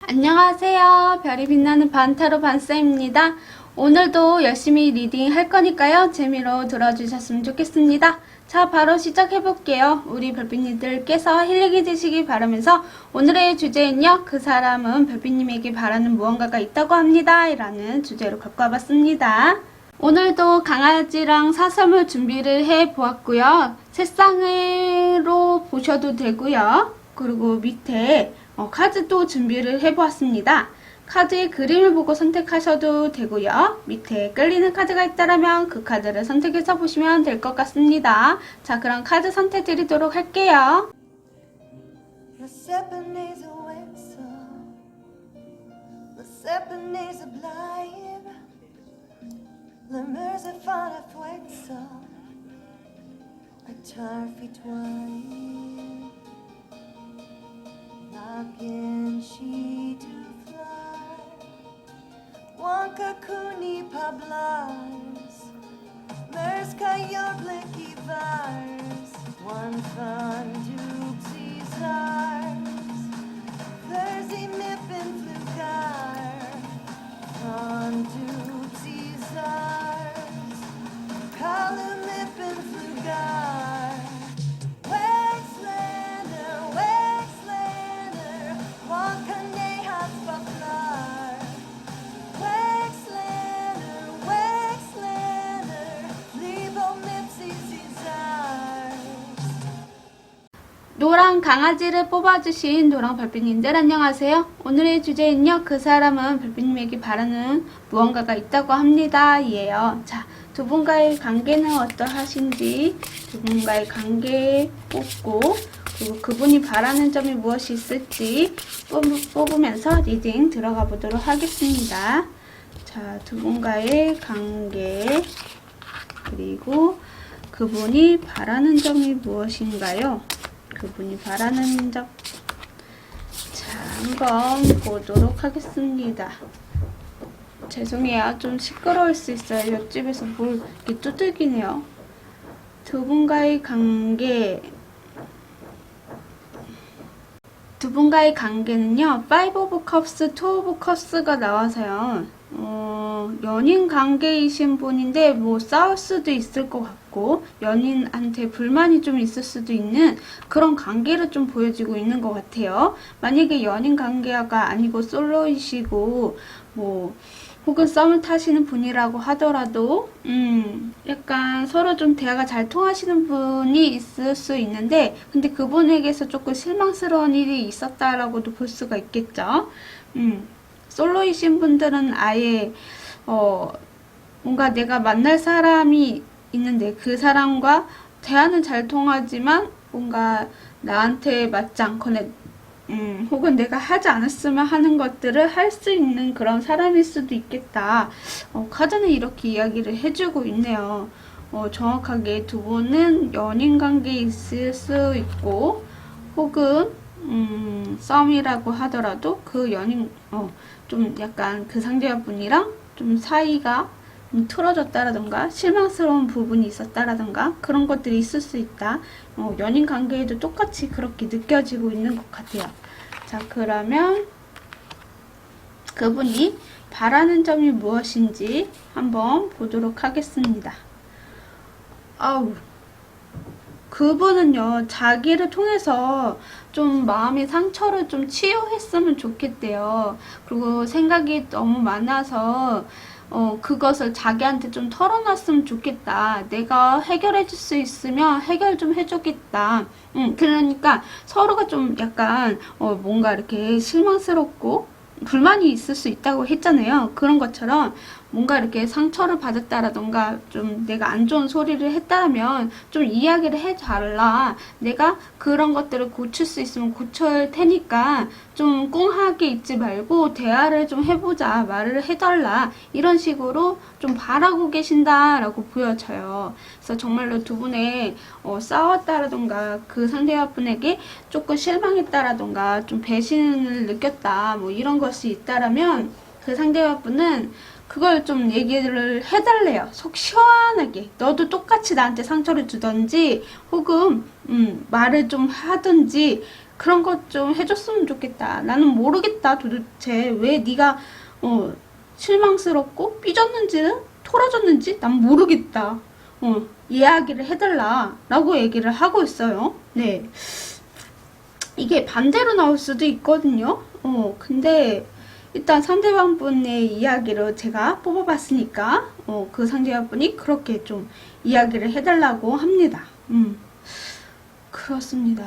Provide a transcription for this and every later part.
안녕하세요. 별이 빛나는 반타로 반쌤입니다. 오늘도 열심히 리딩 할 거니까요. 재미로 들어주셨으면 좋겠습니다. 자, 바로 시작해볼게요. 우리 별빛님들께서 힐링이 되시기 바라면서 오늘의 주제는요. 그 사람은 별빛님에게 바라는 무언가가 있다고 합니다. 라는 주제로 갖고 와봤습니다. 오늘도 강아지랑 사슴을 준비를 해보았고요. 색상으로 보셔도 되고요. 그리고 밑에 카드도 준비를 해보았습니다. 카드의 그림을 보고 선택하셔도 되고요. 밑에 끌리는 카드가 있다면 그 카드를 선택해서 보시면 될 것 같습니다. 자, 그럼 카드 선택 드리도록 할게요. Lagenci to fly, Wankakuni Pablars, Merska Yobleki Vars, One Fun Dupsy Stars, Thursday Mippin Flugar, Fun Dupsy Stars, Column Mippin Flugar. 노랑 강아지를 뽑아주신 노랑 별빛님들 안녕하세요. 오늘의 주제는요. 그 사람은 별빛님에게 바라는 무언가가 있다고 합니다. 이에요. 자, 두 분과의 관계는 어떠하신지 두 분과의 관계 뽑고 그리고 그분이 바라는 점이 무엇이 있을지 뽑으면서 리딩 들어가 보도록 하겠습니다. 자, 두 분과의 관계 그리고 그분이 바라는 점이 무엇인가요? 그분이 바라는 점. 자, 한번 보도록 하겠습니다. 죄송해요. 좀 시끄러울 수 있어요. 옆집에서 뭘 이렇게 두들기네요. 두 분과의 관계. 두 분과의 관계는요. 5 of Cups, 2 of Cups가 나와서요. 연인 관계이신 분인데 뭐 싸울 수도 있을 것 같고 연인한테 불만이 좀 있을 수도 있는 그런 관계를 좀 보여지고 있는 것 같아요. 만약에 연인 관계가 아니고 솔로이시고 뭐 혹은 썸을 타시는 분이라고 하더라도 약간 서로 좀 대화가 잘 통하시는 분이 있을 수 있는데 근데 그분에게서 조금 실망스러운 일이 있었다라고도 볼 수가 있겠죠. 솔로이신 분들은 아예 뭔가 내가 만날 사람이 있는데 그 사람과 대화는 잘 통하지만 뭔가 나한테 맞지 않거나 혹은 내가 하지 않았으면 하는 것들을 할 수 있는 그런 사람일 수도 있겠다. 카드는 이렇게 이야기를 해주고 있네요. 정확하게 두 분은 연인 관계에 있을 수 있고 혹은 썸이라고 하더라도 그 연인 좀 약간 그 상대분이랑 좀 사이가 틀어졌다라던가 실망스러운 부분이 있었다라던가 그런 것들이 있을 수 있다. 연인 관계에도 똑같이 그렇게 느껴지고 있는 것 같아요. 자, 그러면 그분이 바라는 점이 무엇인지 한번 보도록 하겠습니다. 그분은요, 자기를 통해서 좀 마음의 상처를 좀 치유했으면 좋겠대요. 그리고 생각이 너무 많아서 그것을 자기한테 좀 털어놨으면 좋겠다. 내가 해결해 줄 수 있으면 해결 좀 해주겠다. 그러니까 서로가 좀 약간 뭔가 이렇게 실망스럽고 불만이 있을 수 있다고 했잖아요. 그런 것처럼 뭔가 이렇게 상처를 받았다라던가 좀 내가 안 좋은 소리를 했다면 좀 이야기를 해달라. 내가 그런 것들을 고칠 수 있으면 고칠 테니까 좀 꿍하게 있지 말고 대화를 좀 해보자. 말을 해달라. 이런 식으로 좀 바라고 계신다라고 보여져요. 그래서 정말로 두 분의 싸웠다라던가 그 상대분에게 조금 실망했다라던가 좀 배신을 느꼈다. 뭐 이런 것이 있다라면 그 상대분은 그걸 좀 얘기를 해달래요. 속 시원하게. 너도 똑같이 나한테 상처를 주던지 혹은 말을 좀 하든지 그런 것 좀 해줬으면 좋겠다. 나는 모르겠다. 도대체 왜 네가 실망스럽고 삐졌는지는 토라졌는지 난 모르겠다. 이야기를 해달라 라고 얘기를 하고 있어요. 네, 이게 반대로 나올 수도 있거든요. 근데 일단 상대방 분의 이야기를 제가 뽑아봤으니까 그 상대방 분이 그렇게 좀 이야기를 해달라고 합니다. 그렇습니다.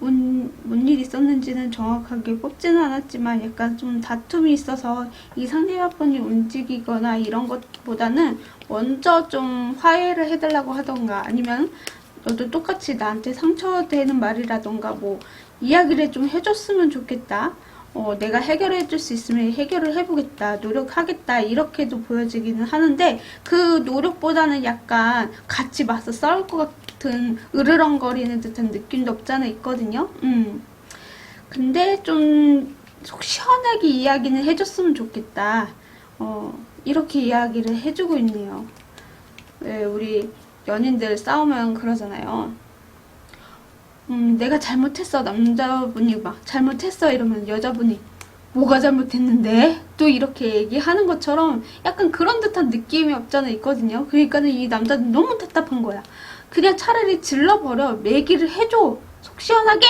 뭔 일이 있었는지는 정확하게 뽑지는 않았지만 약간 좀 다툼이 있어서 이 상대방분이 움직이거나 이런 것보다는 먼저 좀 화해를 해달라고 하던가 아니면 너도 똑같이 나한테 상처되는 말이라던가 뭐 이야기를 좀 해줬으면 좋겠다. 내가 해결해 줄 수 있으면 해결을 해보겠다. 노력하겠다. 이렇게도 보여지기는 하는데 그 노력보다는 약간 같이 맞서 싸울 것 같은 으르렁거리는 듯한 느낌도 없잖아 있거든요. 근데 좀 속 시원하게 이야기는 해줬으면 좋겠다. 이렇게 이야기를 해주고 있네요. 왜 우리 연인들 싸우면 그러잖아요. 내가 잘못했어. 남자분이 막 잘못했어 이러면 여자분이 뭐가 잘못했는데? 또 이렇게 얘기하는 것처럼 약간 그런 듯한 느낌이 없잖아 있거든요. 그러니까는 이 남자는 너무 답답한 거야. 그냥 차라리 질러버려. 얘기를 해줘. 속 시원하게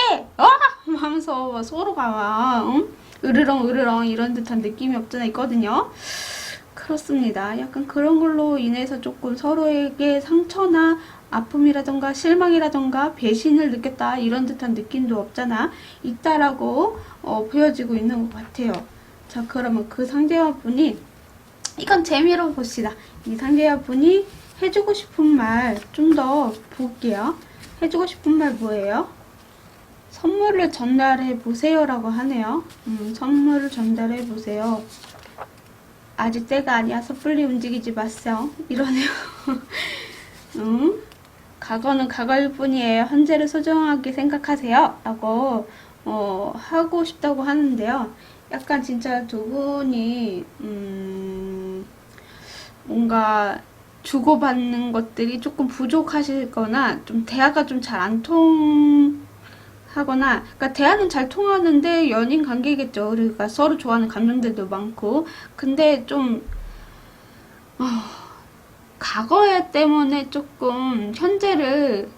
하면서 서로가 막 으르렁 으르렁 이런 듯한 느낌이 없잖아 있거든요. 그렇습니다. 약간 그런 걸로 인해서 조금 서로에게 상처나 아픔이라던가 실망이라던가 배신을 느꼈다 이런 듯한 느낌도 없잖아 있다라고 보여지고 있는 것 같아요. 자, 그러면 그 상대화분이 이건 재미로 봅시다. 이 상대화분이 해주고 싶은 말 좀 더 볼게요. 해주고 싶은 말 뭐예요? 선물을 전달해 보세요 라고 하네요. 선물을 전달해 보세요. 아직 때가 아니야. 섣불리 움직이지 마세요. 이러네요. 과거는 과거일 뿐이에요. 현재를 소중하게 생각하세요. 라고 하고 싶다고 하는데요. 약간 진짜 두 분이 뭔가 주고받는 것들이 조금 부족하시거나 좀 대화가 좀 잘 안 통하거나 그러니까 대화는 잘 통하는데 연인 관계겠죠. 그러니까 서로 좋아하는 감정들도 많고 근데 좀 과거에 때문에 조금 현재를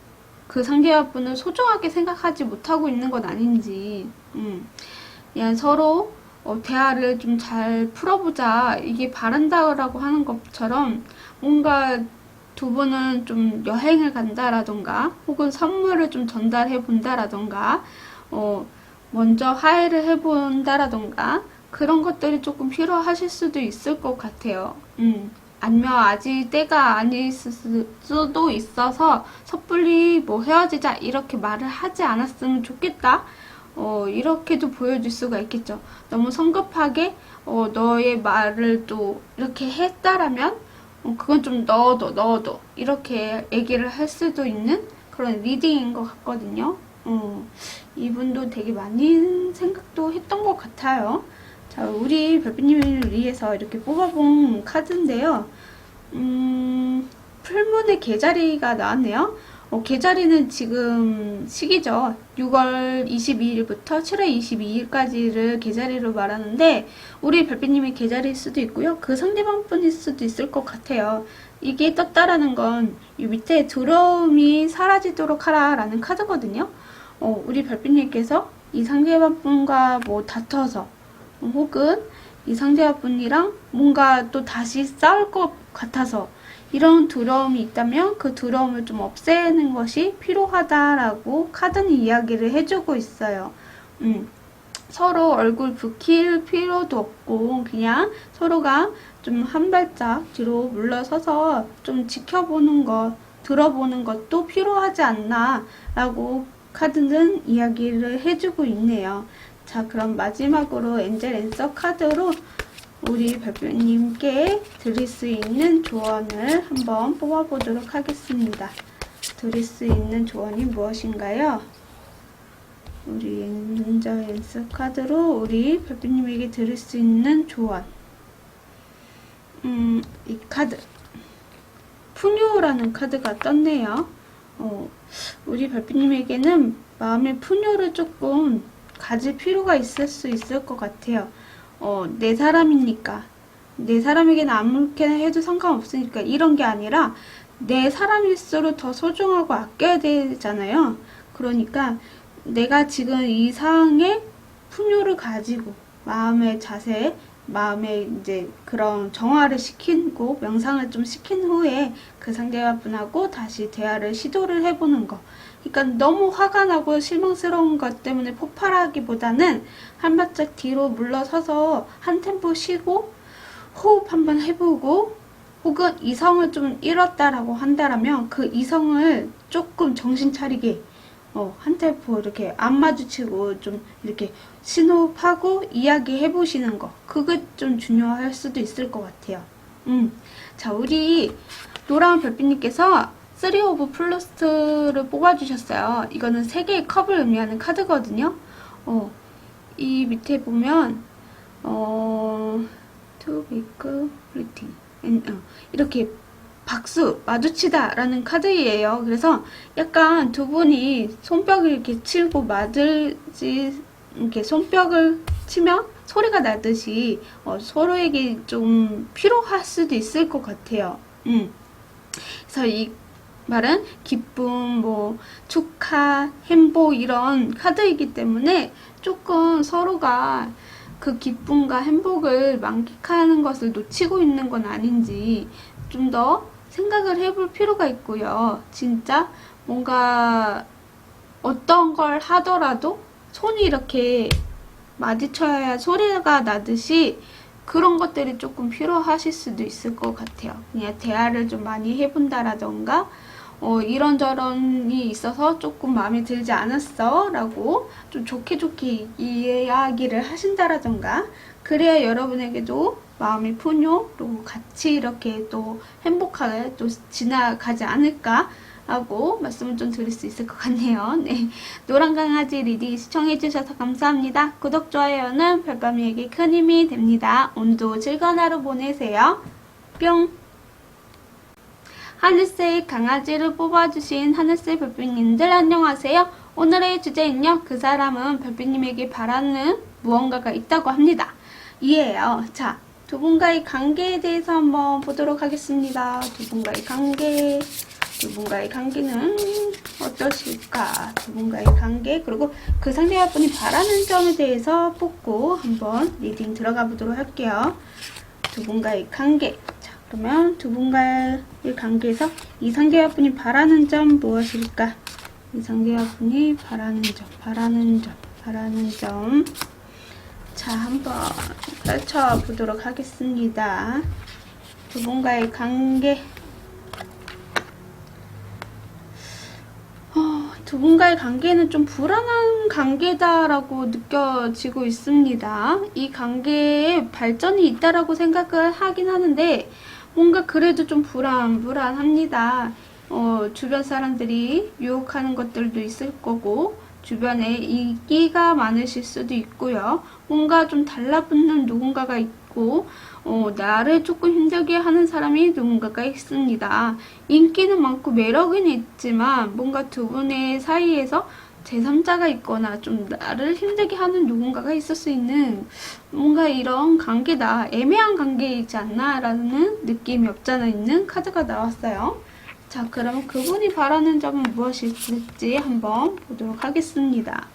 그 상대분을 소중하게 생각하지 못하고 있는 건 아닌지 그냥 서로 대화를 좀 잘 풀어보자 이게 바란다라고 하는 것처럼 뭔가 두 분은 좀 여행을 간다라던가 혹은 선물을 좀 전달해 본다라던가 먼저 화해를 해 본다라던가 그런 것들이 조금 필요하실 수도 있을 것 같아요. 아니면 아직 때가 아닐 수도 있어서 섣불리 뭐 헤어지자 이렇게 말을 하지 않았으면 좋겠다. 이렇게도 보여줄 수가 있겠죠. 너무 성급하게 너의 말을 또 이렇게 했다라면 그건 좀 넣어둬 이렇게 얘기를 할 수도 있는 그런 리딩인 것 같거든요. 이분도 되게 많은 생각도 했던 것 같아요. 자, 우리 별빛님을 위해서 이렇게 뽑아본 카드인데요. 풀문의 개자리가 나왔네요. 개자리는 지금 시기죠. 6월 22일부터 7월 22일까지를 개자리로 말하는데 우리 별빛님이 개자리일 수도 있고요. 그 상대방 분일 수도 있을 것 같아요. 이게 떴다라는 건 이 밑에 두려움이 사라지도록 하라 라는 카드거든요. 우리 별빛님께서 이 상대방 분과 뭐 다퉈서 혹은 이 상대방 분이랑 뭔가 또 다시 싸울 것 같아서 이런 두려움이 있다면 그 두려움을 좀 없애는 것이 필요하다라고 카드는 이야기를 해주고 있어요. 서로 얼굴 붉힐 필요도 없고 그냥 서로가 좀 한 발짝 뒤로 물러서서 좀 지켜보는 것, 들어보는 것도 필요하지 않나 라고 카드는 이야기를 해주고 있네요. 자, 그럼 마지막으로 엔젤 앤서 카드로 우리 별빛님께 드릴 수 있는 조언을 한번 뽑아보도록 하겠습니다. 드릴 수 있는 조언이 무엇인가요? 우리 엔젤 앤서 카드로 우리 별빛님에게 드릴 수 있는 조언. 이 카드 푸뉴라는 카드가 떴네요. 우리 별빛님에게는 마음의 풍요를 조금 가질 필요가 있을 수 있을 것 같아요. 내 사람이니까. 내 사람에게는 아무렇게나 해도 상관없으니까 이런 게 아니라 내 사람일수록 더 소중하고 아껴야 되잖아요. 그러니까 내가 지금 이 상황에 풍요를 가지고 마음의 자세, 마음의 이제 그런 정화를 시키고 명상을 좀 시킨 후에 그 상대분하고 다시 대화를 시도를 해보는 거. 그러니까 너무 화가 나고 실망스러운 것 때문에 폭발하기보다는 한 발짝 뒤로 물러서서 한 템포 쉬고 호흡 한번 해보고, 혹은 이성을 좀 잃었다라고 한다라면 그 이성을 조금 정신 차리게 한 템포 이렇게 안 마주치고 좀 이렇게 신호흡하고 이야기해 보시는 거, 그게 좀 중요할 수도 있을 것 같아요. 자, 우리 노랑한 별빛님께서 3 오브 플러스를 뽑아주셨어요. 이거는 3개의 컵을 의미하는 카드거든요. 이 밑에 보면 to make greeting 이렇게 박수 마주치다 라는 카드예요. 그래서 약간 두 분이 손뼉을 이렇게 치고 맞을지, 이렇게 손뼉을 치면 소리가 나듯이 서로에게 좀 필요할 수도 있을 것 같아요. 그래서 이 말은 기쁨, 뭐 축하, 행복 이런 카드이기 때문에 조금 서로가 그 기쁨과 행복을 만끽하는 것을 놓치고 있는 건 아닌지 좀 더 생각을 해볼 필요가 있고요. 진짜 뭔가 어떤 걸 하더라도 손이 이렇게 마주쳐야 소리가 나듯이 그런 것들이 조금 필요하실 수도 있을 것 같아요. 그냥 대화를 좀 많이 해본다라던가 이런저런이 있어서 조금 마음에 들지 않았어 라고 좀 좋게 이야기를 하신다라던가, 그래야 여러분에게도 마음의 풍요, 그리고 같이 이렇게 또 행복하게 또 지나가지 않을까 하고 말씀을 좀 드릴 수 있을 것 같네요. 네, 노랑강아지 리딩 시청해주셔서 감사합니다. 구독, 좋아요는 별밤이에게 큰 힘이 됩니다. 오늘도 즐거운 하루 보내세요. 뿅! 하늘색 강아지를 뽑아주신 하늘색 별빛님들 안녕하세요. 오늘의 주제는요, 그 사람은 별빛님에게 바라는 무언가가 있다고 합니다. 이에요. 자, 두 분과의 관계에 대해서 한번 보도록 하겠습니다. 두 분과의 관계는 어떠실까? 두 분과의 관계, 그리고 그 상대방분이 바라는 점에 대해서 뽑고 한번 리딩 들어가 보도록 할게요. 두 분과의 관계. 자, 그러면 두 분과의 관계에서 이 상대방분이 바라는 점 무엇일까? 이 상대방분이 바라는 점. 자, 한번 펼쳐보도록 하겠습니다. 두 분과의 관계. 두 분과의 관계는 좀 불안한 관계다라고 느껴지고 있습니다. 이 관계에 발전이 있다라고 생각을 하긴 하는데 뭔가 그래도 좀 불안합니다. 주변 사람들이 유혹하는 것들도 있을 거고, 주변에 인기가 많으실 수도 있고요. 뭔가 좀 달라붙는 누군가가 있고, 나를 조금 힘들게 하는 사람이 누군가가 있습니다. 인기는 많고 매력은 있지만 뭔가 두 분의 사이에서 제3자가 있거나 좀 나를 힘들게 하는 누군가가 있을 수 있는 뭔가 이런 관계다, 애매한 관계이지 않나 라는 느낌이 없잖아 있는 카드가 나왔어요. 자, 그러면 그분이 바라는 점은 무엇일지 한번 보도록 하겠습니다.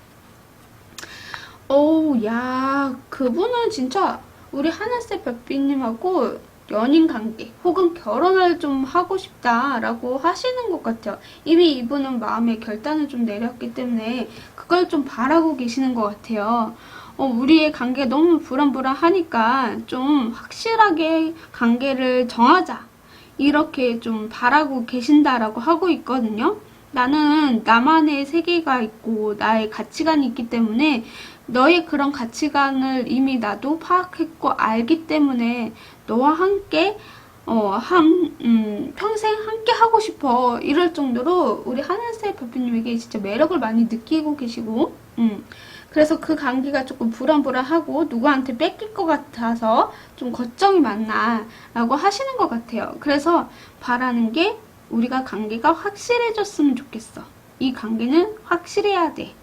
야, 그분은 진짜 우리 하늘색 별빛님하고 연인 관계 혹은 결혼을 좀 하고 싶다라고 하시는 것 같아요. 이미 이분은 마음의 결단을 좀 내렸기 때문에 그걸 좀 바라고 계시는 것 같아요. 우리의 관계가 너무 불안하니까 좀 확실하게 관계를 정하자, 이렇게 좀 바라고 계신다라고 하고 있거든요. 나는 나만의 세계가 있고 나의 가치관이 있기 때문에 너의 그런 가치관을 이미 나도 파악했고 알기 때문에 너와 함께 평생 함께 하고 싶어, 이럴 정도로 우리 하늘색 별빛님에게 진짜 매력을 많이 느끼고 계시고, 그래서 그 관계가 조금 불안하고 누구한테 뺏길 것 같아서 좀 걱정이 많나 라고 하시는 것 같아요. 그래서 바라는 게 우리가 관계가 확실해졌으면 좋겠어. 이 관계는 확실해야 돼.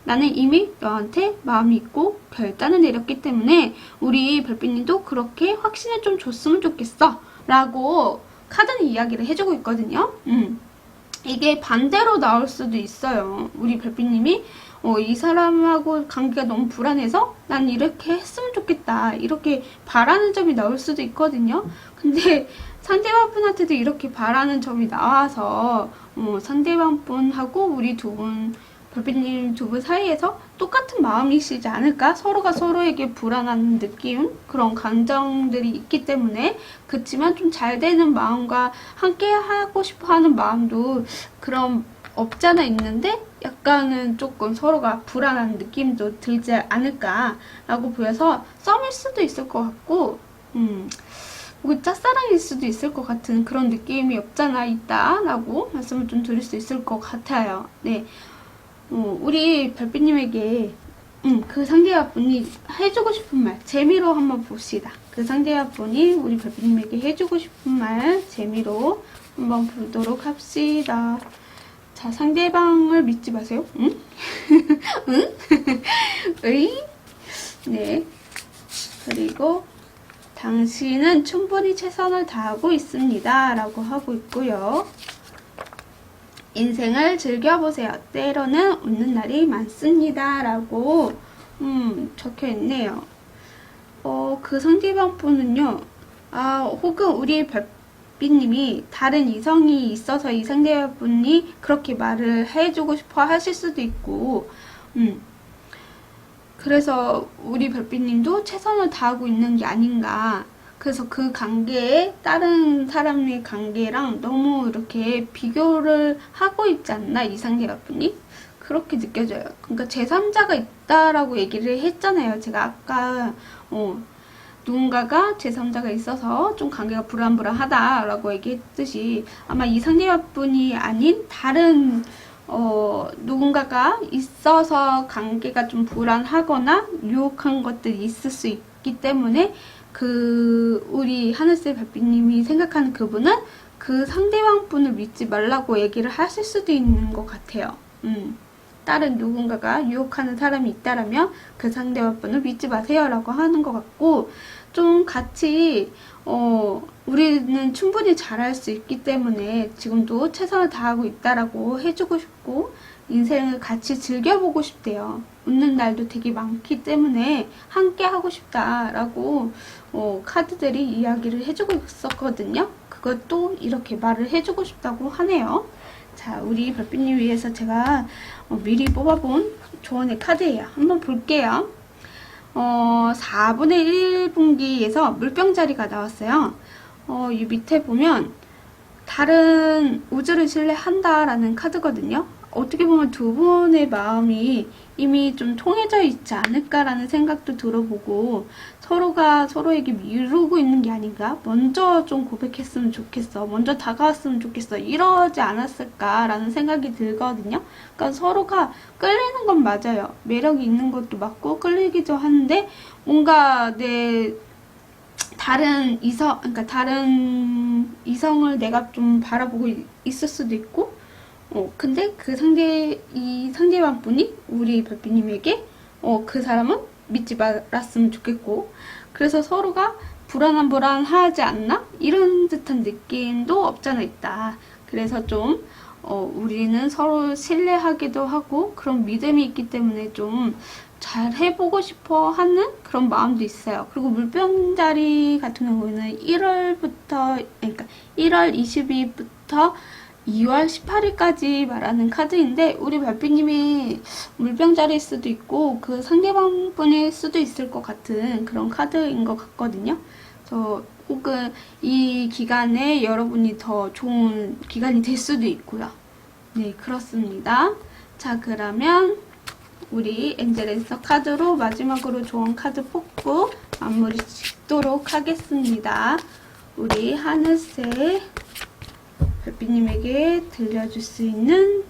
나는 이미 너한테 마음이 있고 결단을 내렸기 때문에 우리 별빛님도 그렇게 확신을 좀 줬으면 좋겠어. 라고 카드는 이야기를 해주고 있거든요. 이게 반대로 나올 수도 있어요. 우리 별빛님이 이 사람하고 관계가 너무 불안해서 난 이렇게 했으면 좋겠다. 이렇게 바라는 점이 나올 수도 있거든요. 근데 상대방 분한테도 이렇게 바라는 점이 나와서 상대방 분하고 우리 두 분, 별빛님 두 분 사이에서 똑같은 마음이시지 않을까? 서로가 서로에게 불안한 느낌, 그런 감정들이 있기 때문에 그렇지만 좀 잘 되는 마음과 함께 하고 싶어 하는 마음도 그런 없잖아 있는데 약간은 조금 서로가 불안한 느낌도 들지 않을까라고 보여서 썸일 수도 있을 것 같고 뭐 짝사랑일 수도 있을 것 같은 그런 느낌이 없잖아 있다라고 말씀을 좀 드릴 수 있을 것 같아요. 네, 우리 별빛님에게 그 상대분이 해주고 싶은 말 재미로 한번 봅시다. 그 상대분이 우리 별빛님에게 해주고 싶은 말 재미로 한번 보도록 합시다. 자, 상대방을 믿지 마세요. 응? 응? 으이? 네. 그리고 당신은 충분히 최선을 다하고 있습니다. 라고 하고 있고요. 인생을 즐겨보세요. 때로는 웃는 날이 많습니다. 라고 적혀 있네요. 그 상대방 분은요. 혹은 우리 별빛님이 다른 이성이 있어서 이 상대분이 그렇게 말을 해주고 싶어 하실 수도 있고 그래서 우리 별빛님도 최선을 다하고 있는 게 아닌가. 그래서 그 관계에 다른 사람의 관계랑 너무 이렇게 비교를 하고 있지 않나 이 상대분이 그렇게 느껴져요. 그러니까 제3자가 있다라고 얘기를 했잖아요. 제가 아까 누군가가 제3자가 있어서 좀 관계가 불안불안하다라고 얘기했듯이 아마 이 상대분이 아닌 다른 누군가가 있어서 관계가 좀 불안하거나 유혹한 것들이 있을 수 있기 때문에 우리 하늘색 별빛님이 생각하는 그분은 그 상대방 분을 믿지 말라고 얘기를 하실 수도 있는 것 같아요. 다른 누군가가 유혹하는 사람이 있다라면 그 상대방 분을 믿지 마세요 라고 하는 것 같고 좀 같이 우리는 충분히 잘할 수 있기 때문에 지금도 최선을 다하고 있다라고 해주고 싶고 인생을 같이 즐겨보고 싶대요. 웃는 날도 되게 많기 때문에 함께 하고 싶다라고 카드들이 이야기를 해주고 있었거든요. 그것도 이렇게 말을 해주고 싶다고 하네요. 자, 우리 별빛님 위해서 제가 미리 뽑아본 조언의 카드예요. 한번 볼게요. 4분의 1분기에서 물병자리가 나왔어요. 이 밑에 보면 다른 우주를 신뢰한다라는 카드거든요. 어떻게 보면 두 분의 마음이 이미 좀 통해져 있지 않을까라는 생각도 들어보고 서로가 서로에게 미루고 있는 게 아닌가? 먼저 좀 고백했으면 좋겠어. 먼저 다가왔으면 좋겠어. 이러지 않았을까라는 생각이 들거든요. 그러니까 서로가 끌리는 건 맞아요. 매력이 있는 것도 맞고 끌리기도 하는데 뭔가 다른 다른 이성을 내가 좀 바라보고 있을 수도 있고 근데 이 상대방 분이 우리 별빛님에게 그 사람은 믿지 말았으면 좋겠고 그래서 서로가 불안하지 않나? 이런 듯한 느낌도 없잖아 있다. 그래서 좀 우리는 서로 신뢰하기도 하고 그런 믿음이 있기 때문에 좀 잘 해보고 싶어 하는 그런 마음도 있어요. 그리고 물병자리 같은 경우에는 1월 20일부터 2월 18일까지 말하는 카드인데 우리 별빛님이 물병자리일 수도 있고 그 상대방 분일 수도 있을 것 같은 그런 카드인 것 같거든요. 그래서 혹은 이 기간에 여러분이 더 좋은 기간이 될 수도 있고요. 네, 그렇습니다. 자, 그러면 우리 엔젤앤서 카드로 마지막으로 좋은 카드 뽑고 마무리 짓도록 하겠습니다. 우리 하늘색 별빛님에게 들려줄 수 있는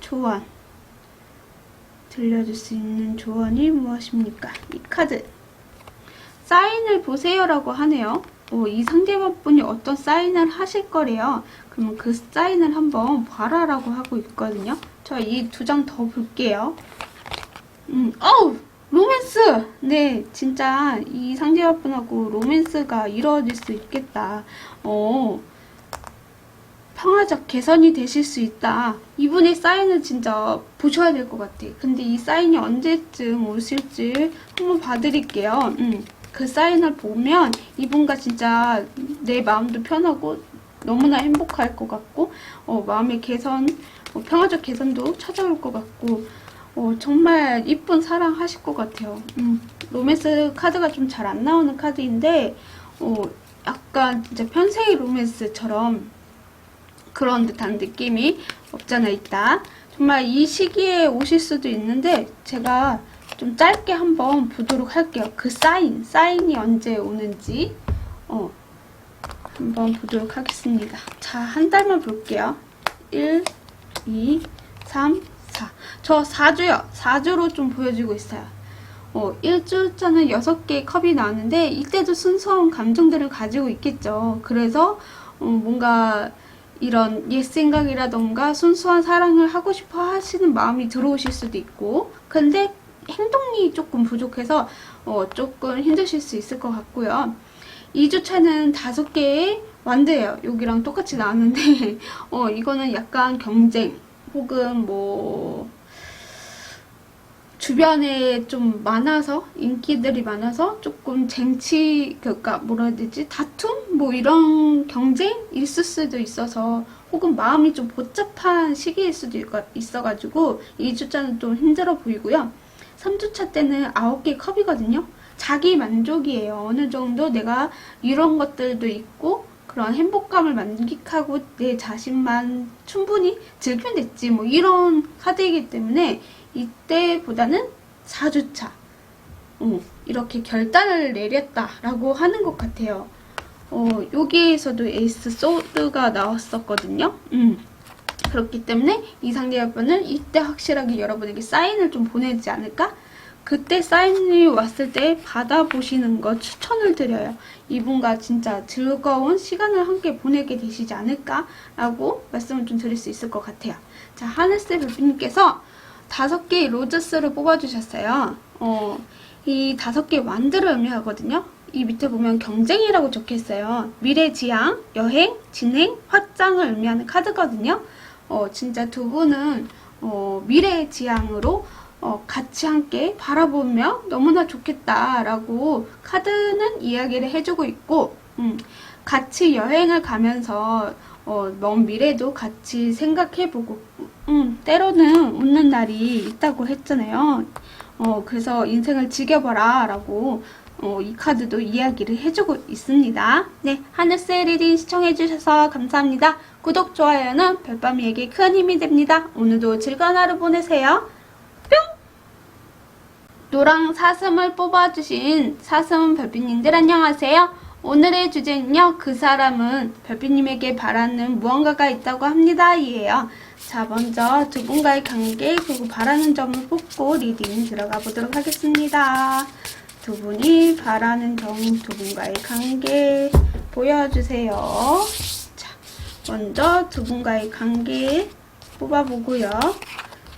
조언이 무엇입니까? 이 카드 사인을 보세요 라고 하네요. 이 상대방분이 어떤 사인을 하실 거래요. 그러면 그 사인을 한번 봐라라고 하고 있거든요. 저 이 2장 더 볼게요. 어우! 로맨스! 네, 진짜 이 상대방분하고 로맨스가 이루어질 수 있겠다. 평화적 개선이 되실 수 있다. 이분의 사인을 진짜 보셔야 될 것 같아. 근데 이 사인이 언제쯤 오실지 한번 봐드릴게요. 그 사인을 보면 이분과 진짜 내 마음도 편하고 너무나 행복할 것 같고 마음의 개선, 평화적 개선도 찾아올 것 같고 정말 이쁜 사랑 하실 것 같아요. 로맨스 카드가 좀 잘 안 나오는 카드인데 약간 진짜 편생의 로맨스처럼 그런 듯한 느낌이 없잖아 있다. 정말 이 시기에 오실 수도 있는데 제가 좀 짧게 한번 보도록 할게요. 그 사인이 언제 오는지 한번 보도록 하겠습니다. 자, 한 달만 볼게요. 1, 2, 3, 4. 저 4주요. 4주로 좀 보여지고 있어요. 1주차는 6개의 컵이 나왔는데 이때도 순수한 감정들을 가지고 있겠죠. 그래서 뭔가 이런 옛 생각이라던가 순수한 사랑을 하고 싶어 하시는 마음이 들어오실 수도 있고 근데 행동이 조금 부족해서 조금 힘드실 수 있을 것 같고요. 2주차는 5개의 완드예요. 여기랑 똑같이 나왔는데 이거는 약간 경쟁 혹은 뭐 주변에 좀 많아서 인기들이 많아서 조금 쟁취 그러니까 뭐라 해야 되지 다툼 뭐 이런 경쟁 있을 수도 있어서 혹은 마음이 좀 복잡한 시기일 수도 있어가지고 2주차는 좀 힘들어 보이고요. 3주차 때는 9개의 컵이거든요. 자기 만족이에요. 어느 정도 내가 이런 것들도 있고 그런 행복감을 만끽하고 내 자신만 충분히 즐기면 됐지 뭐 이런 카드이기 때문에 이때보다는 4주차 이렇게 결단을 내렸다라고 하는 것 같아요. 여기에서도 에이스 소드가 나왔었거든요. 그렇기 때문에 이 상대방은 이때 확실하게 여러분에게 사인을 좀 보내지 않을까? 그때 사인이 왔을 때 받아보시는 거 추천을 드려요. 이분과 진짜 즐거운 시간을 함께 보내게 되시지 않을까? 라고 말씀을 좀 드릴 수 있을 것 같아요. 자, 하늘색 별빛님께서 5개의 로저스를 뽑아주셨어요. 이 5개 완드를 의미하거든요. 이 밑에 보면 경쟁이라고 적혀있어요. 미래지향, 여행, 진행, 확장을 의미하는 카드거든요. 진짜 두 분은 미래지향으로 같이 함께 바라보며 너무나 좋겠다라고 카드는 이야기를 해주고 있고 같이 여행을 가면서 먼 미래도 같이 생각해보고 때로는 웃는 날이 있다고 했잖아요. 그래서 인생을 즐겨봐라 라고 이 카드도 이야기를 해주고 있습니다. 네, 하늘색 리딩 시청해주셔서 감사합니다. 구독, 좋아요는 별밤이에게 큰 힘이 됩니다. 오늘도 즐거운 하루 보내세요. 뿅! 노랑 사슴을 뽑아주신 사슴 별빛님들 안녕하세요. 오늘의 주제는요. 그 사람은 별빛님에게 바라는 무언가가 있다고 합니다. 이에요. 자, 먼저 두 분과의 관계 그리고 바라는 점을 뽑고 리딩 들어가 보도록 하겠습니다. 두 분이 바라는 점, 두 분과의 관계 보여주세요. 자, 먼저 두 분과의 관계 뽑아보고요.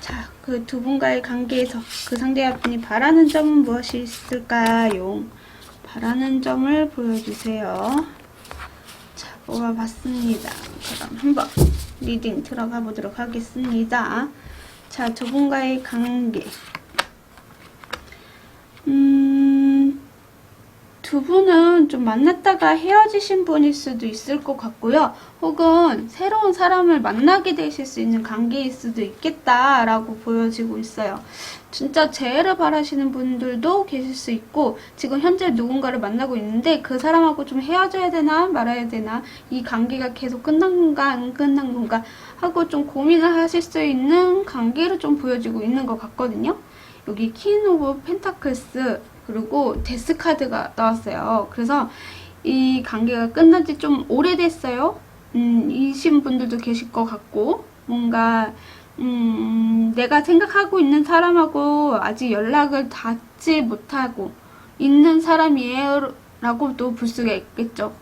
자, 그 두 분과의 관계에서 그 상대방이 바라는 점은 무엇이 있을까요? 바라는 점을 보여주세요. 자, 뽑아봤습니다. 그럼 한번 리딩 들어가 보도록 하겠습니다. 자, 두 분과의 관계. 두 분은 좀 만났다가 헤어지신 분일 수도 있을 것 같고요. 혹은 새로운 사람을 만나게 되실 수 있는 관계일 수도 있겠다라고 보여지고 있어요. 진짜 재회를 바라시는 분들도 계실 수 있고 지금 현재 누군가를 만나고 있는데 그 사람하고 좀 헤어져야 되나 말아야 되나 이 관계가 계속 끝난 건가 안 끝난 건가 하고 좀 고민을 하실 수 있는 관계로 좀 보여지고 있는 것 같거든요. 여기 퀸 오브 펜타클스 그리고 데스 카드가 나왔어요. 그래서 이 관계가 끝난 지 좀 오래됐어요. 이신 분들도 계실 것 같고 뭔가 내가 생각하고 있는 사람하고 아직 연락을 닿지 못하고 있는 사람이에요 라고도 볼 수가 있겠죠.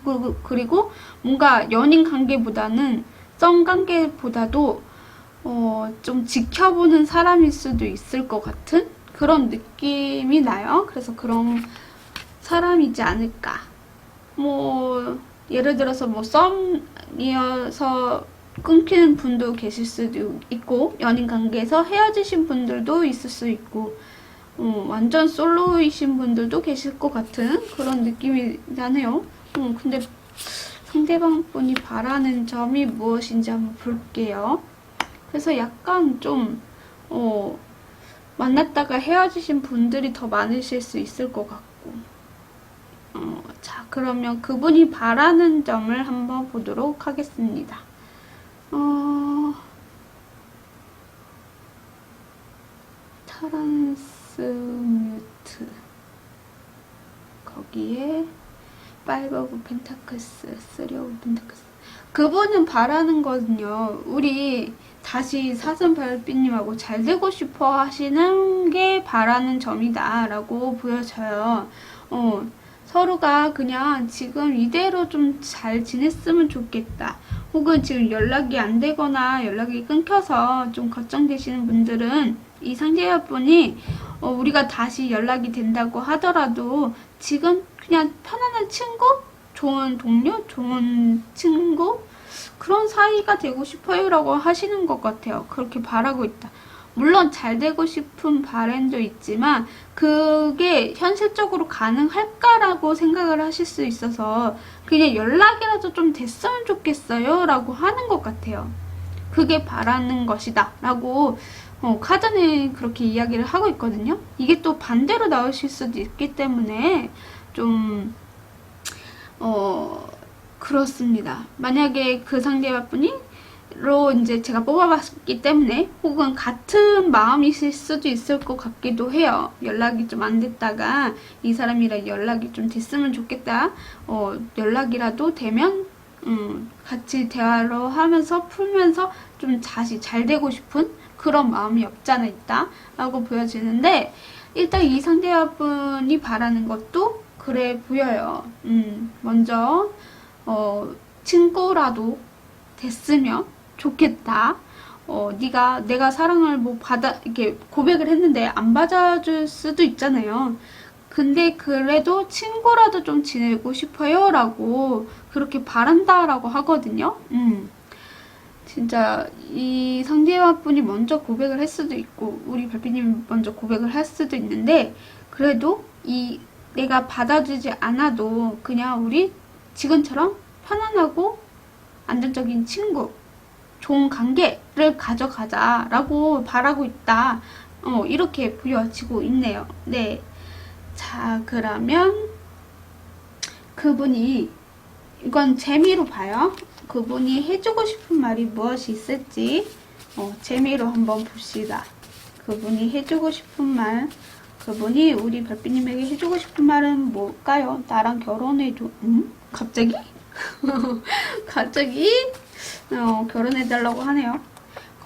그리고 뭔가 연인 관계보다는 썸 관계보다도 좀 지켜보는 사람일 수도 있을 것 같은 그런 느낌이 나요. 그래서 그런 사람이지 않을까. 뭐 예를 들어서 뭐 썸이어서 끊기는 분도 계실 수도 있고, 연인 관계에서 헤어지신 분들도 있을 수 있고, 완전 솔로이신 분들도 계실 것 같은 그런 느낌이 나네요. 근데 상대방 분이 바라는 점이 무엇인지 한번 볼게요. 그래서 약간 좀 만났다가 헤어지신 분들이 더 많으실 수 있을 것 같고, 자, 그러면 그분이 바라는 점을 한번 보도록 하겠습니다. 트랜스뮤트, 거기에 5 오브 펜타클스, 3 오브 펜타클스. 그분은 바라는 거는요, 우리 다시 사슴 별빛님하고 잘 되고 싶어 하시는 게 바라는 점이다 라고 보여져요. 서로가 그냥 지금 이대로 좀 잘 지냈으면 좋겠다. 혹은 지금 연락이 안 되거나 연락이 끊겨서 좀 걱정되시는 분들은 이 상대분이 우리가 다시 연락이 된다고 하더라도 지금 그냥 편안한 친구? 좋은 동료? 좋은 친구? 그런 사이가 되고 싶어요 라고 하시는 것 같아요. 그렇게 바라고 있다. 물론 잘 되고 싶은 바람도 있지만 그게 현실적으로 가능할까라고 생각을 하실 수 있어서 그냥 연락이라도 좀 됐으면 좋겠어요 라고 하는 것 같아요. 그게 바라는 것이다 라고 카드는 그렇게 이야기를 하고 있거든요. 이게 또 반대로 나오실 수도 있기 때문에 좀 그렇습니다. 만약에 그 상대분이 이제 제가 뽑아봤기 때문에 혹은 같은 마음이실 수도 있을 것 같기도 해요. 연락이 좀 안 됐다가 이 사람이랑 연락이 좀 됐으면 좋겠다. 연락이라도 되면 같이 대화로 하면서 풀면서 좀 다시 잘 되고 싶은 그런 마음이 없지 않아 있다 라고 보여지는데, 일단 이 상대분이 바라는 것도 그래 보여요. 먼저 친구라도 됐으면 좋겠다. 내가 사랑을 이렇게 고백을 했는데 안 받아줄 수도 있잖아요. 근데 그래도 친구라도 좀 지내고 싶어요 라고 그렇게 바란다 라고 하거든요. 진짜 이 상대분이 먼저 고백을 할 수도 있고 우리 별빛님이 먼저 고백을 할 수도 있는데, 그래도 내가 받아주지 않아도 그냥 우리 지금처럼 편안하고 안정적인 친구, 좋은 관계를 가져가자 라고 바라고 있다. 이렇게 보여지고 있네요. 네. 자, 그러면 그분이, 이건 재미로 봐요. 그분이 해주고 싶은 말이 무엇이 있을지 재미로 한번 봅시다. 그분이 해주고 싶은 말, 그분이 우리 별빛님에게 해주고 싶은 말은 뭘까요? 나랑 결혼해줘. 갑자기? 갑자기 결혼해달라고 하네요.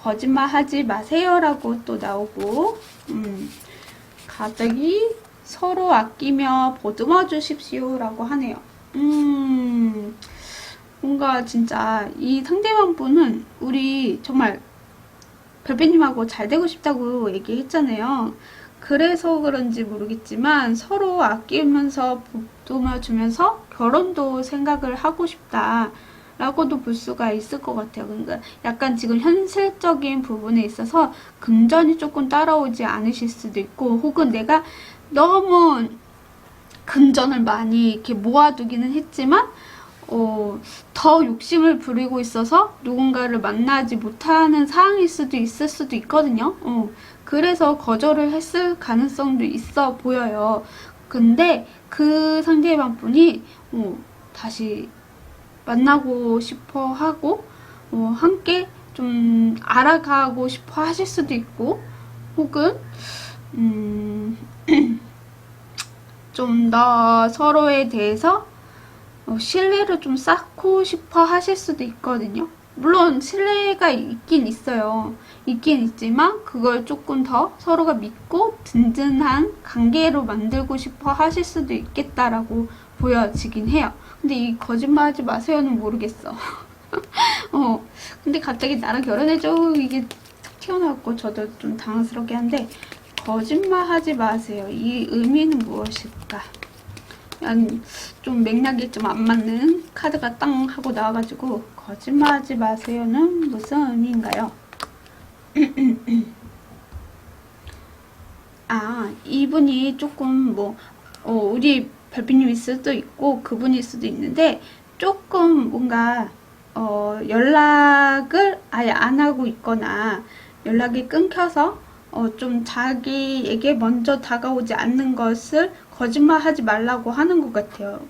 거짓말 하지 마세요 라고 또 나오고, 갑자기 서로 아끼며 보듬어 주십시오 라고 하네요. 뭔가 진짜 이 상대방 분은 우리 정말 별빛님하고 잘 되고 싶다고 얘기했잖아요. 그래서 그런지 모르겠지만 서로 아끼면서 보듬어 주면서 결혼도 생각을 하고 싶다 라고도 볼 수가 있을 것 같아요. 그러니까 약간 지금 현실적인 부분에 있어서 금전이 조금 따라오지 않으실 수도 있고, 혹은 내가 너무 금전을 많이 이렇게 모아두기는 했지만 더 욕심을 부리고 있어서 누군가를 만나지 못하는 상황일 수도 있을 수도 있거든요. 그래서 거절을 했을 가능성도 있어 보여요. 근데 그 상대방 분이 다시 만나고 싶어 하고 함께 좀 알아가고 싶어 하실 수도 있고, 혹은 좀 더 서로에 대해서 신뢰를 좀 쌓고 싶어 하실 수도 있거든요. 물론 신뢰가 있긴 있어요. 있긴 있지만 그걸 조금 더 서로가 믿고 든든한 관계로 만들고 싶어 하실 수도 있겠다라고 보여지긴 해요. 근데 이 거짓말하지 마세요는 모르겠어. 근데 갑자기 나랑 결혼해줘 이게 툭 튀어나왔고 저도 좀 당황스럽게 한데, 거짓말하지 마세요. 이 의미는 무엇일까? 좀 맥락이 좀 안 맞는 카드가 땅 하고 나와가지고, 거짓말하지 마세요는 무슨 의미인가요? 이분이 조금 우리 별빛님일 수도 있고 그분일 수도 있는데, 조금 뭔가 연락을 아예 안 하고 있거나 연락이 끊겨서 좀 자기에게 먼저 다가오지 않는 것을 거짓말하지 말라고 하는 것 같아요.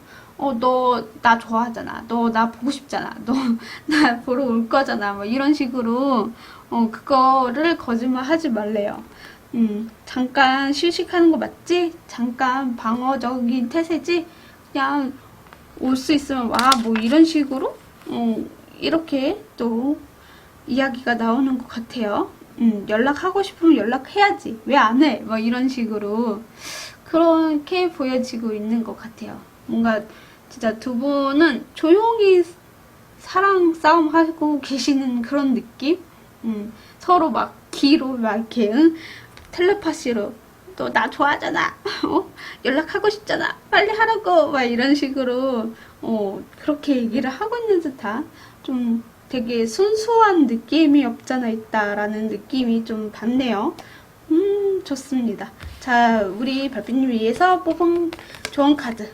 너 나 좋아하잖아. 너 나 보고 싶잖아. 너 나 보러 올 거잖아. 뭐 이런 식으로 그거를 거짓말하지 말래요. 잠깐 휴식하는 거 맞지? 잠깐 방어적인 태세지? 그냥 올 수 있으면 와. 뭐 이런 식으로 이렇게 또 이야기가 나오는 것 같아요. 연락하고 싶으면 연락해야지. 왜 안 해? 뭐 이런 식으로 그렇게 보여지고 있는 것 같아요. 뭔가 진짜 두 분은 조용히 사랑 싸움 하고 계시는 그런 느낌? 서로 막 기로 막 이렇게 텔레파시로 너 나 좋아하잖아. 연락하고 싶잖아. 빨리 하라고. 막 이런 식으로 그렇게 얘기를 하고 있는 듯한, 좀 되게 순수한 느낌이 없잖아 있다라는 느낌이 좀 받네요. 좋습니다. 자, 우리 별빛님 위해서 뽑은 좋은 카드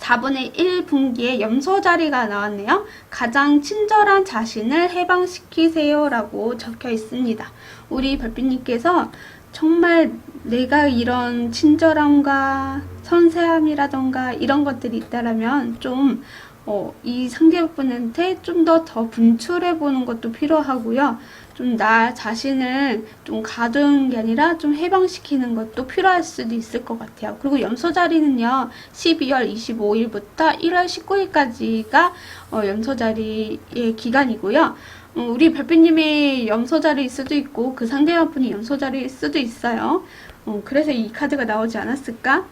4분의 1 분기의 염소 자리가 나왔네요. 가장 친절한 자신을 해방시키세요 라고 적혀 있습니다. 우리 별빛님께서 정말 내가 이런 친절함과 섬세함이라던가 이런 것들이 있다라면 좀 이 상대분한테 좀 더 분출해 보는 것도 필요하고요. 좀 나 자신을 좀 가두는 게 아니라 좀 해방시키는 것도 필요할 수도 있을 것 같아요. 그리고 염소 자리는요, 12월 25일부터 1월 19일까지가 염소 자리의 기간이고요. 우리 별빛님이 염소 자리일 수도 있고 그 상대방분이 염소 자리일 수도 있어요. 그래서 이 카드가 나오지 않았을까?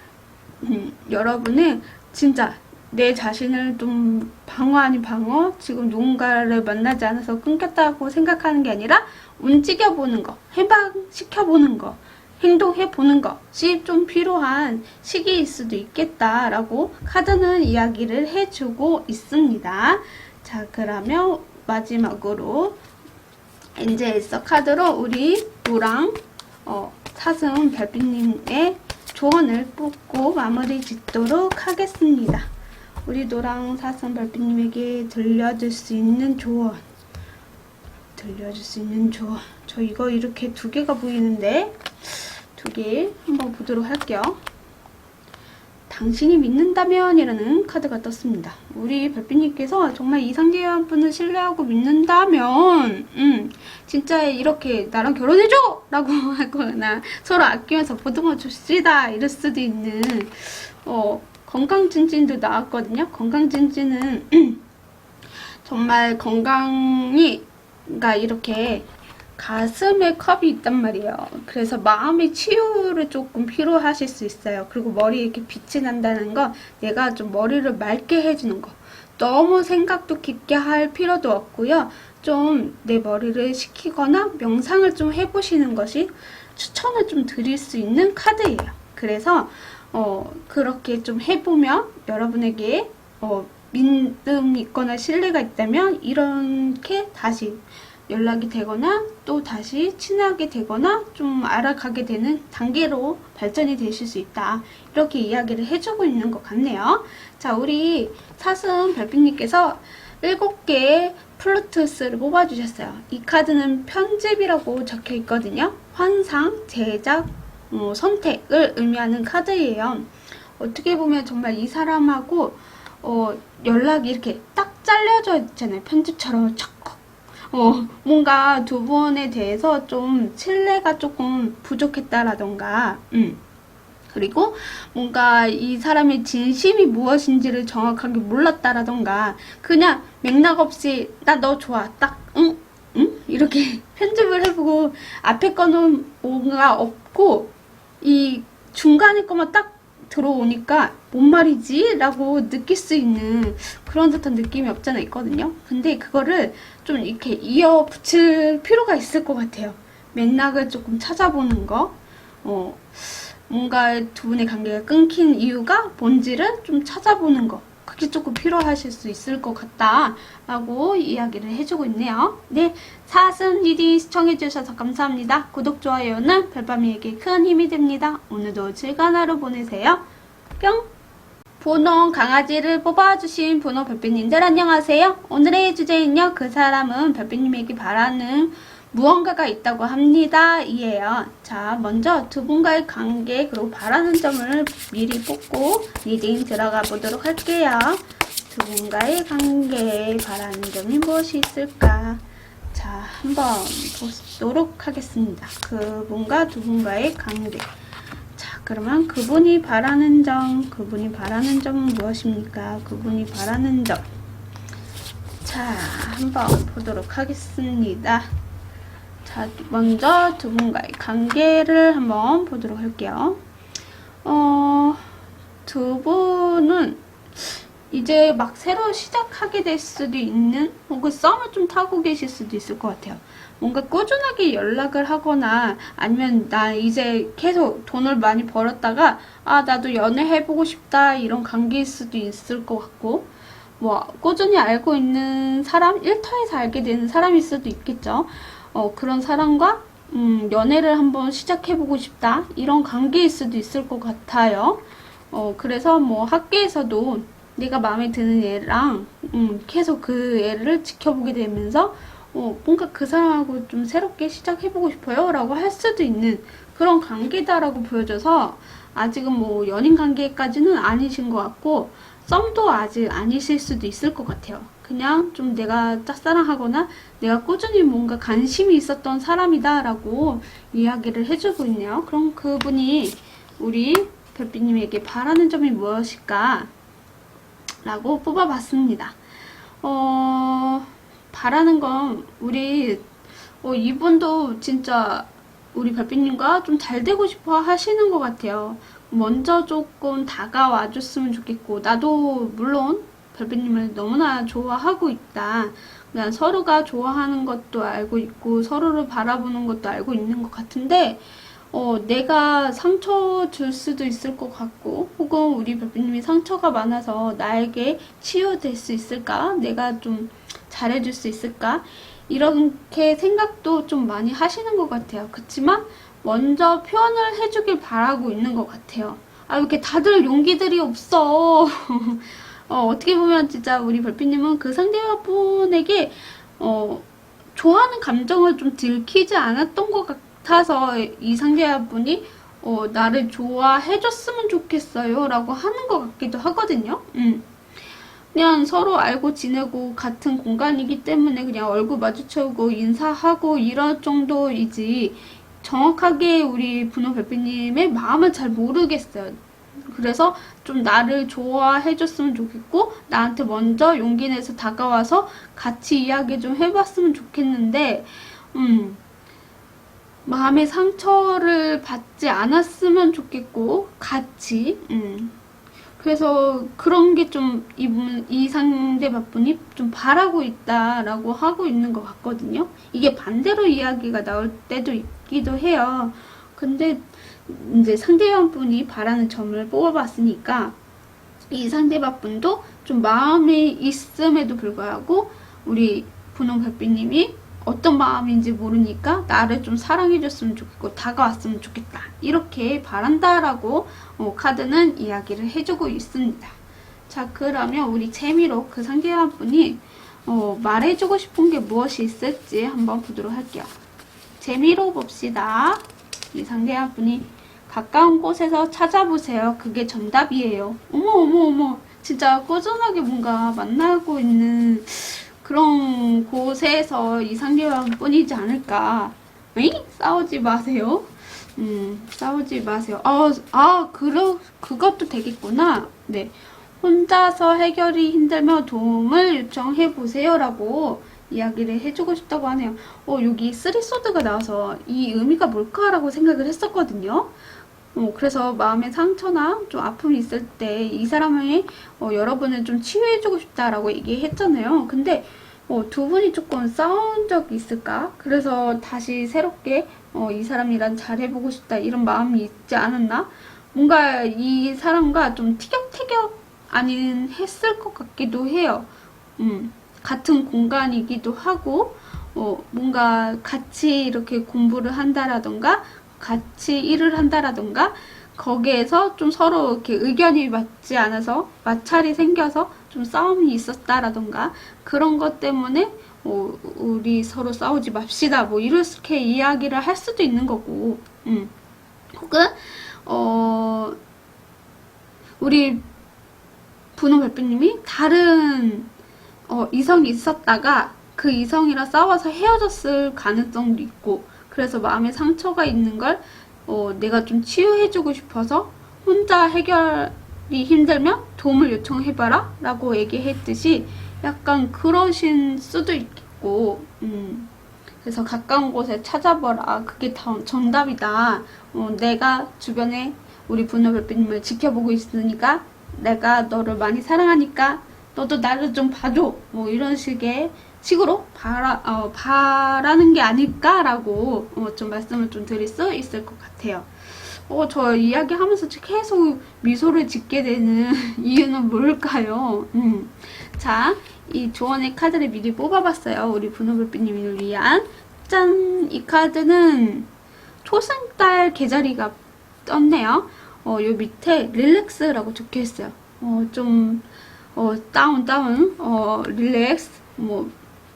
여러분은 진짜 내 자신을 좀 방어 아닌 방어, 지금 누군가를 만나지 않아서 끊겼다고 생각하는 게 아니라 움직여보는 거, 해방시켜보는 거, 행동해보는 것이 좀 필요한 시기일 수도 있겠다라고 카드는 이야기를 해주고 있습니다. 자, 그러면 마지막으로 엔젤서 카드로 우리 노랑 사슴 별빛님의 조언을 뽑고 마무리 짓도록 하겠습니다. 우리 노랑 사슴 별빛님에게 들려줄 수 있는 조언. 저 이거 이렇게 두 개가 보이는데 두 개 한번 보도록 할게요. 당신이 믿는다면 이라는 카드가 떴습니다. 우리 별빛님께서 정말 이 상대방분을 신뢰하고 믿는다면 진짜 이렇게 나랑 결혼해줘! 라고 하거나 서로 아끼면서 보듬어 줍시다 이럴 수도 있는 건강진진도 나왔거든요. 건강진진은 정말 건강이가 이렇게 가슴에 컵이 있단 말이에요. 그래서 마음의 치유를 조금 필요하실 수 있어요. 그리고 머리에 이렇게 빛이 난다는 건 내가 좀 머리를 맑게 해주는 거. 너무 생각도 깊게 할 필요도 없고요. 좀 내 머리를 식히거나 명상을 좀 해보시는 것이 추천을 좀 드릴 수 있는 카드예요. 그래서 그렇게 좀 해보면 여러분에게 믿음이 있거나 신뢰가 있다면 이렇게 다시 연락이 되거나 또 다시 친하게 되거나 좀 알아가게 되는 단계로 발전이 되실 수 있다. 이렇게 이야기를 해주고 있는 것 같네요. 자, 우리 사슴 별빛님께서 7개의 플루투스를 뽑아주셨어요. 이 카드는 편집이라고 적혀 있거든요. 환상, 제작, 선택을 의미하는 카드예요. 어떻게 보면 정말 이 사람하고 연락이 이렇게 딱 잘려져 있잖아요. 편집처럼 척. 뭔가 두 분에 대해서 좀 신뢰가 조금 부족했다라던가 그리고 뭔가 이 사람의 진심이 무엇인지를 정확하게 몰랐다라던가 그냥 맥락 없이 나 너 좋아 딱 응? 이렇게 편집을 해보고 앞에 거는 뭔가 없고 이 중간에 거만 딱 들어오니까 뭔 말이지? 라고 느낄 수 있는 그런 듯한 느낌이 없잖아 있거든요. 근데 그거를 좀 이렇게 이어 붙일 필요가 있을 것 같아요. 맥락을 조금 찾아보는 거. 뭔가 두 분의 관계가 끊긴 이유가 뭔지를 좀 찾아보는 거. 그게 조금 필요하실 수 있을 것 같다라고 이야기를 해주고 있네요. 네, 사슴 리딩 시청해주셔서 감사합니다. 구독, 좋아요는 별밤이에게 큰 힘이 됩니다. 오늘도 즐거운 하루 보내세요. 뿅! 분홍 강아지를 뽑아주신 분홍 별빛님들 안녕하세요. 오늘의 주제는요. 그 사람은 별빛님에게 바라는 무언가가 있다고 합니다. 이에요. 자, 먼저 두 분과의 관계 그리고 바라는 점을 미리 뽑고 리딩 들어가 보도록 할게요. 두 분과의 관계에 바라는 점이 무엇이 있을까? 자, 한번 보도록 하겠습니다. 그분과 두 분과의 관계. 자, 그러면 그분이 바라는 점은 무엇입니까? 그분이 바라는 점. 자, 한번 보도록 하겠습니다. 자, 먼저 두 분과의 관계를 한번 보도록 할게요. 두 분은 이제 막 새로 시작하게 될 수도 있는, 혹은 썸을 좀 타고 계실 수도 있을 것 같아요. 뭔가 꾸준하게 연락을 하거나 아니면 나 이제 계속 돈을 많이 벌었다가 나도 연애해보고 싶다 이런 관계일 수도 있을 것 같고, 뭐 꾸준히 알고 있는 사람, 일터에서 알게 되는 사람일 수도 있겠죠. 그런 사람과 연애를 한번 시작해보고 싶다 이런 관계일 수도 있을 것 같아요. 그래서 뭐 학교에서도 내가 마음에 드는 애랑 계속 그 애를 지켜보게 되면서 뭔가 그 사람하고 좀 새롭게 시작해보고 싶어요 라고 할 수도 있는 그런 관계다라고 보여져서 아직은 뭐 연인 관계까지는 아니신 것 같고 썸도 아직 아니실 수도 있을 것 같아요. 그냥 좀 내가 짝사랑하거나 내가 꾸준히 뭔가 관심이 있었던 사람이다 라고 이야기를 해주고 있네요. 그럼 그분이 우리 별빛님에게 바라는 점이 무엇일까? 라고 뽑아봤습니다. 바라는 건 우리 이분도 진짜 우리 별빛님과 좀 잘 되고 싶어 하시는 것 같아요. 먼저 조금 다가와 줬으면 좋겠고 나도 물론 별빛님을 너무나 좋아하고 있다. 그냥 서로가 좋아하는 것도 알고 있고 서로를 바라보는 것도 알고 있는 것 같은데 내가 상처 줄 수도 있을 것 같고 혹은 우리 별빛님이 상처가 많아서 나에게 치유될 수 있을까? 내가 좀 잘해줄 수 있을까? 이렇게 생각도 좀 많이 하시는 것 같아요. 그렇지만 먼저 표현을 해주길 바라고 있는 것 같아요. 이렇게 다들 용기들이 없어. 어떻게 보면 진짜 우리 별빛님은 그 상대분에게 좋아하는 감정을 좀 들키지 않았던 것 같아서 이 상대분이 나를 좋아해줬으면 좋겠어요 라고 하는 것 같기도 하거든요. 그냥 서로 알고 지내고 같은 공간이기 때문에 그냥 얼굴 마주쳐고 인사하고 이럴 정도이지 정확하게 우리 분홍 별빛님의 마음을 잘 모르겠어요. 그래서 좀 나를 좋아해줬으면 좋겠고 나한테 먼저 용기 내서 다가와서 같이 이야기 좀 해봤으면 좋겠는데 마음의 상처를 받지 않았으면 좋겠고 같이 그래서 그런 게 좀 이 상대분이 좀 바라고 있다라고 하고 있는 것 같거든요. 이게 반대로 이야기가 나올 때도 있기도 해요. 근데 이제 상대방분이 바라는 점을 뽑아봤으니까 이 상대방분도 좀 마음이 있음에도 불구하고 우리 분홍 별빛님이 어떤 마음인지 모르니까 나를 좀 사랑해줬으면 좋겠고 다가왔으면 좋겠다 이렇게 바란다라고 카드는 이야기를 해주고 있습니다. 자, 그러면 우리 재미로 그 상대방분이 말해주고 싶은 게 무엇이 있을지 한번 보도록 할게요. 재미로 봅시다. 이 상대방분이 가까운 곳에서 찾아보세요. 그게 정답이에요. 어머 진짜 꾸준하게 뭔가 만나고 있는 그런 곳에서 이 상대방 뿐이지 않을까. 에이? 싸우지 마세요. 싸우지 마세요. 그것도 되겠구나. 네. 혼자서 해결이 힘들면 도움을 요청해보세요. 라고 이야기를 해주고 싶다고 하네요. 여기 쓰리소드가 나와서 이 의미가 뭘까라고 생각을 했었거든요. 그래서 마음의 상처나 좀 아픔이 있을 때 이 사람의 여러분을 좀 치유해주고 싶다라고 얘기했잖아요. 근데 두 분이 조금 싸운 적이 있을까? 그래서 다시 새롭게 이 사람이랑 잘해보고 싶다 이런 마음이 있지 않았나? 뭔가 이 사람과 좀 티격태격 아닌 했을 것 같기도 해요. 같은 공간이기도 하고 뭔가 같이 이렇게 공부를 한다라던가 같이 일을 한다라던가 거기에서 좀 서로 이렇게 의견이 맞지 않아서 마찰이 생겨서 좀 싸움이 있었다라던가 그런 것 때문에 우리 서로 싸우지 맙시다 뭐 이렇게 이야기를 할 수도 있는 거고 혹은 우리 분홍 별빛님이 다른 이성이 있었다가 그 이성이랑 싸워서 헤어졌을 가능성도 있고 그래서 마음에 상처가 있는 걸 내가 좀 치유해주고 싶어서 혼자 해결이 힘들면 도움을 요청해봐라 라고 얘기했듯이 약간 그러신 수도 있겠고 그래서 가까운 곳에 찾아봐라 그게 정답이다. 내가 주변에 우리 분노 별빛님을 지켜보고 있으니까 내가 너를 많이 사랑하니까 너도 나를 좀 봐줘 뭐 이런 식으로 바라는 게 아닐까라고 좀 말씀을 좀 드릴 수 있을 것 같아요. 저 이야기하면서 계속 미소를 짓게 되는 이유는 뭘까요? 자, 이 조언의 카드를 미리 뽑아봤어요. 우리 분홍불빛님을 위한. 짠! 이 카드는 초승달 계절이가 떴네요. 요 밑에 릴렉스라고 적혀있어요. 다운, 릴렉스,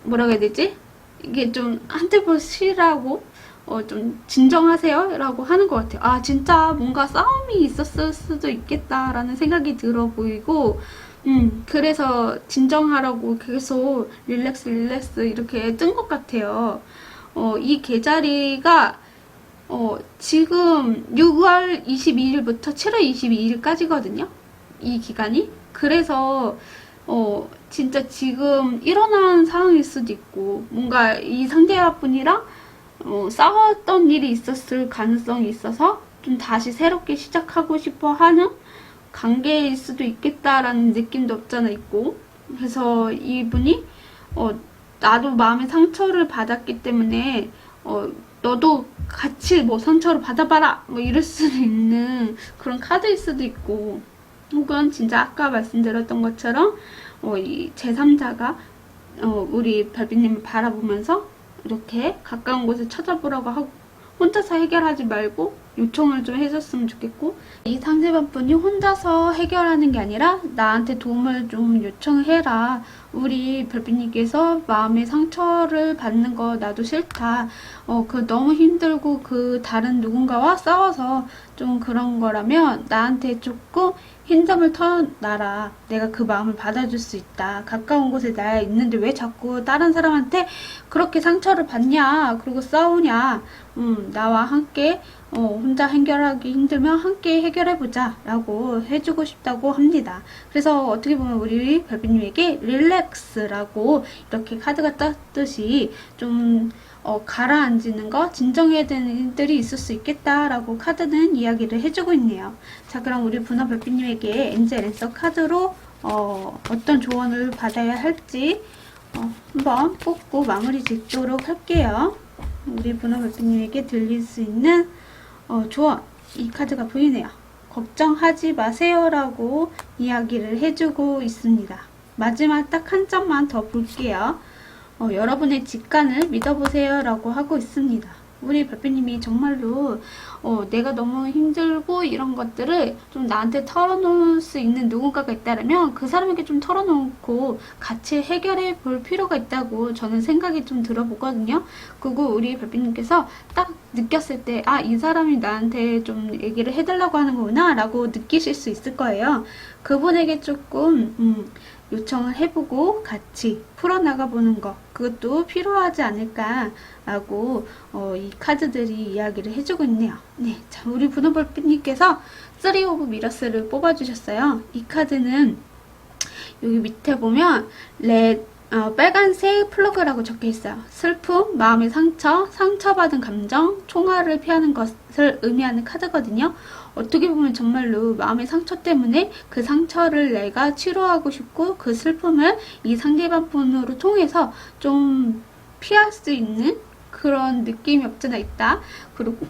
뭐라고 해야 되지? 이게 좀 한테 쉬라고 좀 진정하세요 라고 하는 것 같아요. 아 진짜 뭔가 싸움이 있었을 수도 있겠다라는 생각이 들어 보이고 그래서 진정하라고 계속 릴렉스 이렇게 뜬 것 같아요. 이 계자리가 지금 6월 22일부터 7월 22일까지거든요. 이 기간이. 그래서 진짜 지금 일어난 상황일 수도 있고 뭔가 이 상대분이랑 싸웠던 일이 있었을 가능성이 있어서 좀 다시 새롭게 시작하고 싶어 하는 관계일 수도 있겠다라는 느낌도 없잖아 있고 그래서 이분이 나도 마음의 상처를 받았기 때문에 너도 같이 뭐 상처를 받아봐라 뭐 이럴 수도 있는 그런 카드일 수도 있고 혹은 진짜 아까 말씀드렸던 것처럼 이 제3자가 우리 별빛님을 바라보면서 이렇게 가까운 곳에 찾아보라고 하고 혼자서 해결하지 말고 요청을 좀 해줬으면 좋겠고 이 상대방분이 혼자서 해결하는 게 아니라 나한테 도움을 좀 요청해라. 우리 별빛님께서 마음의 상처를 받는 거 나도 싫다. 그 너무 힘들고 그 다른 누군가와 싸워서 좀 그런 거라면 나한테 조금 힘듦을 털어놔라. 내가 그 마음을 받아줄 수 있다. 가까운 곳에 나 있는데 왜 자꾸 다른 사람한테 그렇게 상처를 받냐. 그리고 싸우냐. 나와 함께 혼자 해결하기 힘들면 함께 해결해보자 라고 해주고 싶다고 합니다. 그래서 어떻게 보면 우리 별빛님에게 릴렉스라고 이렇게 카드가 떴듯이 좀 가라앉는 거 진정해야 되는 일들이 있을 수 있겠다라고 카드는 이야기를 해주고 있네요. 자 그럼 우리 분화 별빛님에게 엔젤 앤서 카드로 어떤 조언을 받아야 할지 한번 뽑고 마무리 짓도록 할게요. 우리 분화 별빛님에게 들릴 수 있는 조언 이 카드가 보이네요. 걱정하지 마세요 라고 이야기를 해주고 있습니다. 마지막 딱 한 점만 더 볼게요. 여러분의 직관을 믿어보세요 라고 하고 있습니다. 우리 별빛님이 정말로 내가 너무 힘들고 이런 것들을 좀 나한테 털어놓을 수 있는 누군가가 있다면 그 사람에게 좀 털어놓고 같이 해결해 볼 필요가 있다고 저는 생각이 좀 들어보거든요. 그리고 우리 별빛님께서 딱 느꼈을 때 아, 이 사람이 나한테 좀 얘기를 해달라고 하는 거구나 라고 느끼실 수 있을 거예요. 그분에게 조금 요청을 해보고 같이 풀어나가보는 거 그것도 필요하지 않을까라고 이 카드들이 이야기를 해주고 있네요. 네, 자 우리 분홍볼빛님께서 3 오브 미러스를 뽑아주셨어요. 이 카드는 여기 밑에 보면 Let 빨간색 플러그라고 적혀 있어요. 슬픔, 마음의 상처, 상처받은 감정, 총알을 피하는 것을 의미하는 카드거든요. 어떻게 보면 정말로 마음의 상처 때문에 그 상처를 내가 치료하고 싶고 그 슬픔을 이 상대방 분으로 통해서 좀 피할 수 있는 그런 느낌이 없잖아 있다. 그리고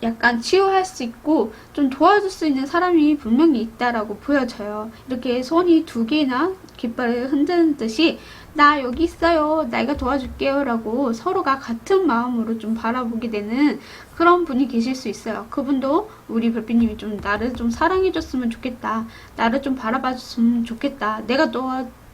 약간 치유할 수 있고 좀 도와줄 수 있는 사람이 분명히 있다라고 보여져요. 이렇게 손이 두 개나 깃발을 흔드는 듯이 나 여기 있어요. 내가 도와줄게요. 라고 서로가 같은 마음으로 좀 바라보게 되는 그런 분이 계실 수 있어요. 그분도 우리 별빛님이 좀 나를 좀 사랑해줬으면 좋겠다. 나를 좀 바라봐줬으면 좋겠다. 내가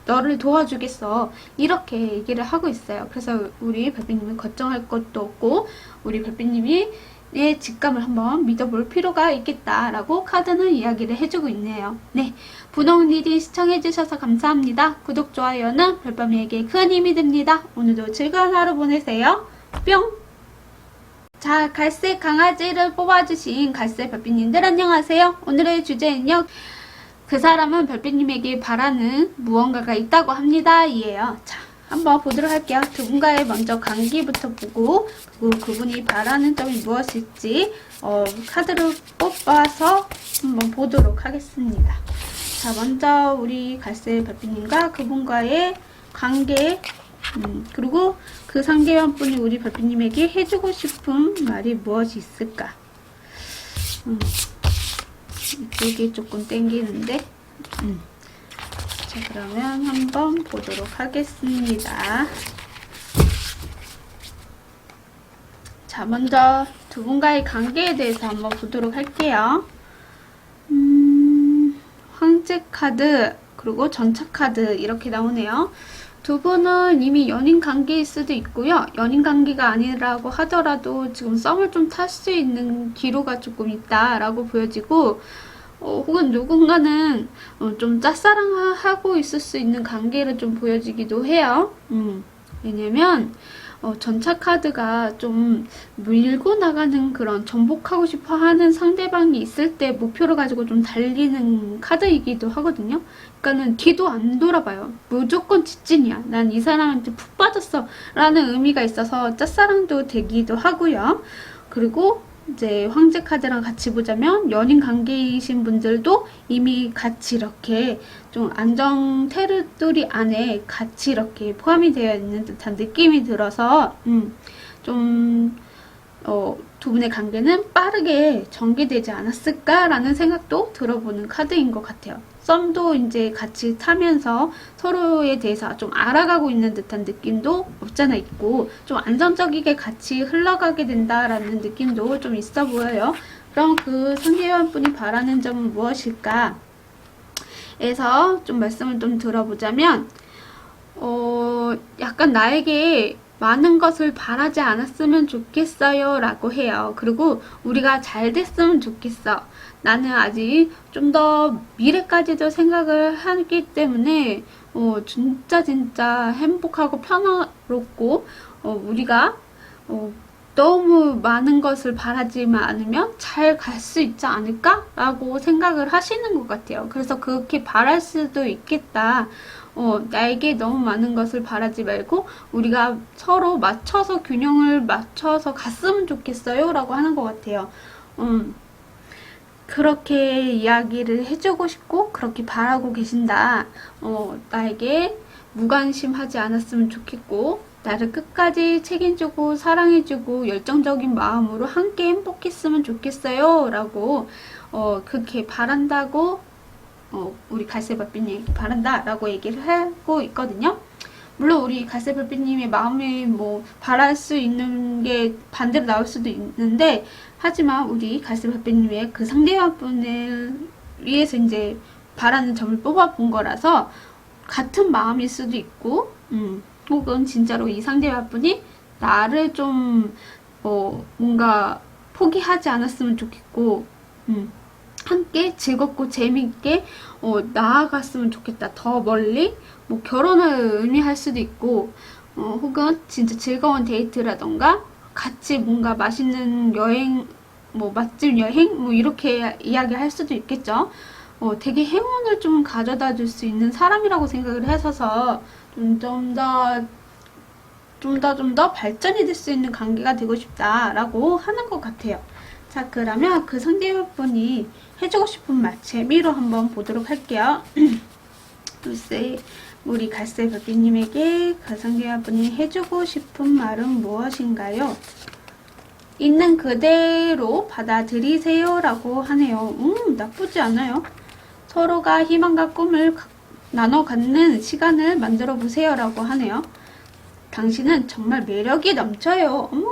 너를 도와주겠어. 이렇게 얘기를 하고 있어요. 그래서 우리 별빛님은 걱정할 것도 없고 우리 별빛님이 내 직감을 한번 믿어볼 필요가 있겠다라고 카드는 이야기를 해주고 있네요. 네, 분홍 리딩 시청해주셔서 감사합니다. 구독, 좋아요는 별밤이에게 큰 힘이 됩니다. 오늘도 즐거운 하루 보내세요. 뿅! 자, 갈색 강아지를 뽑아주신 갈색 별빛님들 안녕하세요. 오늘의 주제는요. 그 사람은 별빛님에게 바라는 무언가가 있다고 합니다. 이에요. 자, 한번 보도록 할게요. 두 분과의 먼저 관계부터 보고 그리고 그분이 바라는 점이 무엇일지 카드를 뽑아서 한번 보도록 하겠습니다. 자, 먼저 우리 갈색 별빛님과 그분과의 관계 그리고 그 상대방분이 우리 별빛님에게 해주고 싶은 말이 무엇이 있을까? 이게 조금 땡기는데 자, 그러면 한번 보도록 하겠습니다. 자, 먼저 두 분과의 관계에 대해서 한번 보도록 할게요. 황제 카드, 그리고 전차 카드 이렇게 나오네요. 두 분은 이미 연인 관계일 수도 있고요. 연인 관계가 아니라고 하더라도 지금 썸을 좀 탈 수 있는 기로가 조금 있다라고 보여지고 혹은 누군가는 좀 짝사랑하고 있을 수 있는 관계를 좀 보여지기도 해요. 왜냐면 전차 카드가 좀 밀고 나가는 그런 정복하고 싶어 하는 상대방이 있을 때 목표를 가지고 좀 달리는 카드이기도 하거든요. 그러니까는 뒤도 안 돌아봐요. 무조건 직진이야. 난 이 사람한테 푹 빠졌어 라는 의미가 있어서 짝사랑도 되기도 하고요. 그리고 이제 황제 카드랑 같이 보자면 연인 관계이신 분들도 이미 같이 이렇게 좀 안정 테리토리 안에 같이 이렇게 포함이 되어 있는 듯한 느낌이 들어서 두 분의 관계는 빠르게 전개되지 않았을까라는 생각도 들어보는 카드인 것 같아요. 썸도 이제 같이 타면서 서로에 대해서 좀 알아가고 있는 듯한 느낌도 없잖아 있고 좀 안정적이게 같이 흘러가게 된다라는 느낌도 좀 있어 보여요. 그럼 그 상대방분이 바라는 점은 무엇일까? 에서 좀 말씀을 좀 들어보자면 약간 나에게 많은 것을 바라지 않았으면 좋겠어요 라고 해요. 그리고 우리가 잘 됐으면 좋겠어. 나는 아직 좀 더 미래까지도 생각을 하기 때문에 진짜 행복하고 평화롭고 우리가 너무 많은 것을 바라지만 않으면 잘 갈 수 있지 않을까? 라고 생각을 하시는 것 같아요. 그래서 그렇게 바랄 수도 있겠다. 나에게 너무 많은 것을 바라지 말고 우리가 서로 맞춰서 균형을 맞춰서 갔으면 좋겠어요 라고 하는 것 같아요. 그렇게 이야기를 해주고 싶고 그렇게 바라고 계신다. 나에게 무관심하지 않았으면 좋겠고 나를 끝까지 책임지고 사랑해주고 열정적인 마음으로 함께 행복했으면 좋겠어요 라고 그렇게 바란다고 우리 갈색별빛님 바란다 라고 얘기를 하고 있거든요. 물론 우리 갈색별빛님의 마음이 뭐 바랄 수 있는 게 반대로 나올 수도 있는데 하지만 우리 갈색별빛님의 그 상대방분을 위해서 이제 바라는 점을 뽑아본 거라서 같은 마음일 수도 있고 혹은 진짜로 이 상대방분이 나를 좀 뭔가 포기하지 않았으면 좋겠고 함께 즐겁고 재미있게 나아갔으면 좋겠다. 더 멀리 뭐 결혼을 의미할 수도 있고 혹은 진짜 즐거운 데이트라던가 같이 뭔가 맛있는 여행 뭐 맛집 여행 뭐 이렇게 이야기할 수도 있겠죠. 되게 행운을 좀 가져다 줄 수 있는 사람이라고 생각을 해서 좀 더 발전이 될 수 있는 관계가 되고 싶다라고 하는 것 같아요. 자, 그러면 그 상대분이 해주고 싶은 말 재미로 한번 보도록 할게요. 글쎄, 우리 갈색 별빛님에게 그 상대분이 해주고 싶은 말은 무엇인가요? 있는 그대로 받아들이세요 라고 하네요. 나쁘지 않아요. 서로가 희망과 꿈을 나눠 갖는 시간을 만들어 보세요 라고 하네요. 당신은 정말 매력이 넘쳐요. 어머.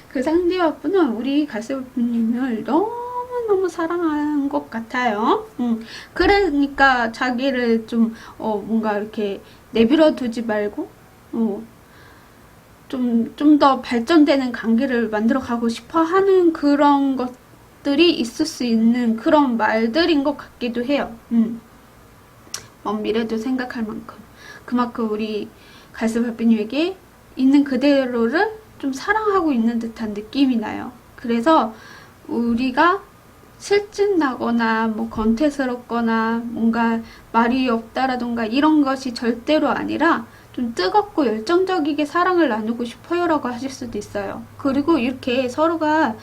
그 상대분은 우리 갈색님을 너무너무 사랑하는 것 같아요. 그러니까 자기를 좀 뭔가 이렇게 내버려 두지 말고 좀 더 발전되는 관계를 만들어 가고 싶어 하는 그런 것들이 있을 수 있는 그런 말들인 것 같기도 해요. 먼 미래도 생각할 만큼. 그만큼 우리 갈색 별빛님에게 있는 그대로를 좀 사랑하고 있는 듯한 느낌이 나요. 그래서 우리가 실증나거나 뭐 건태스럽거나 뭔가 말이 없다라던가 이런 것이 절대로 아니라 좀 뜨겁고 열정적이게 사랑을 나누고 싶어요 라고 하실 수도 있어요. 그리고 이렇게 서로가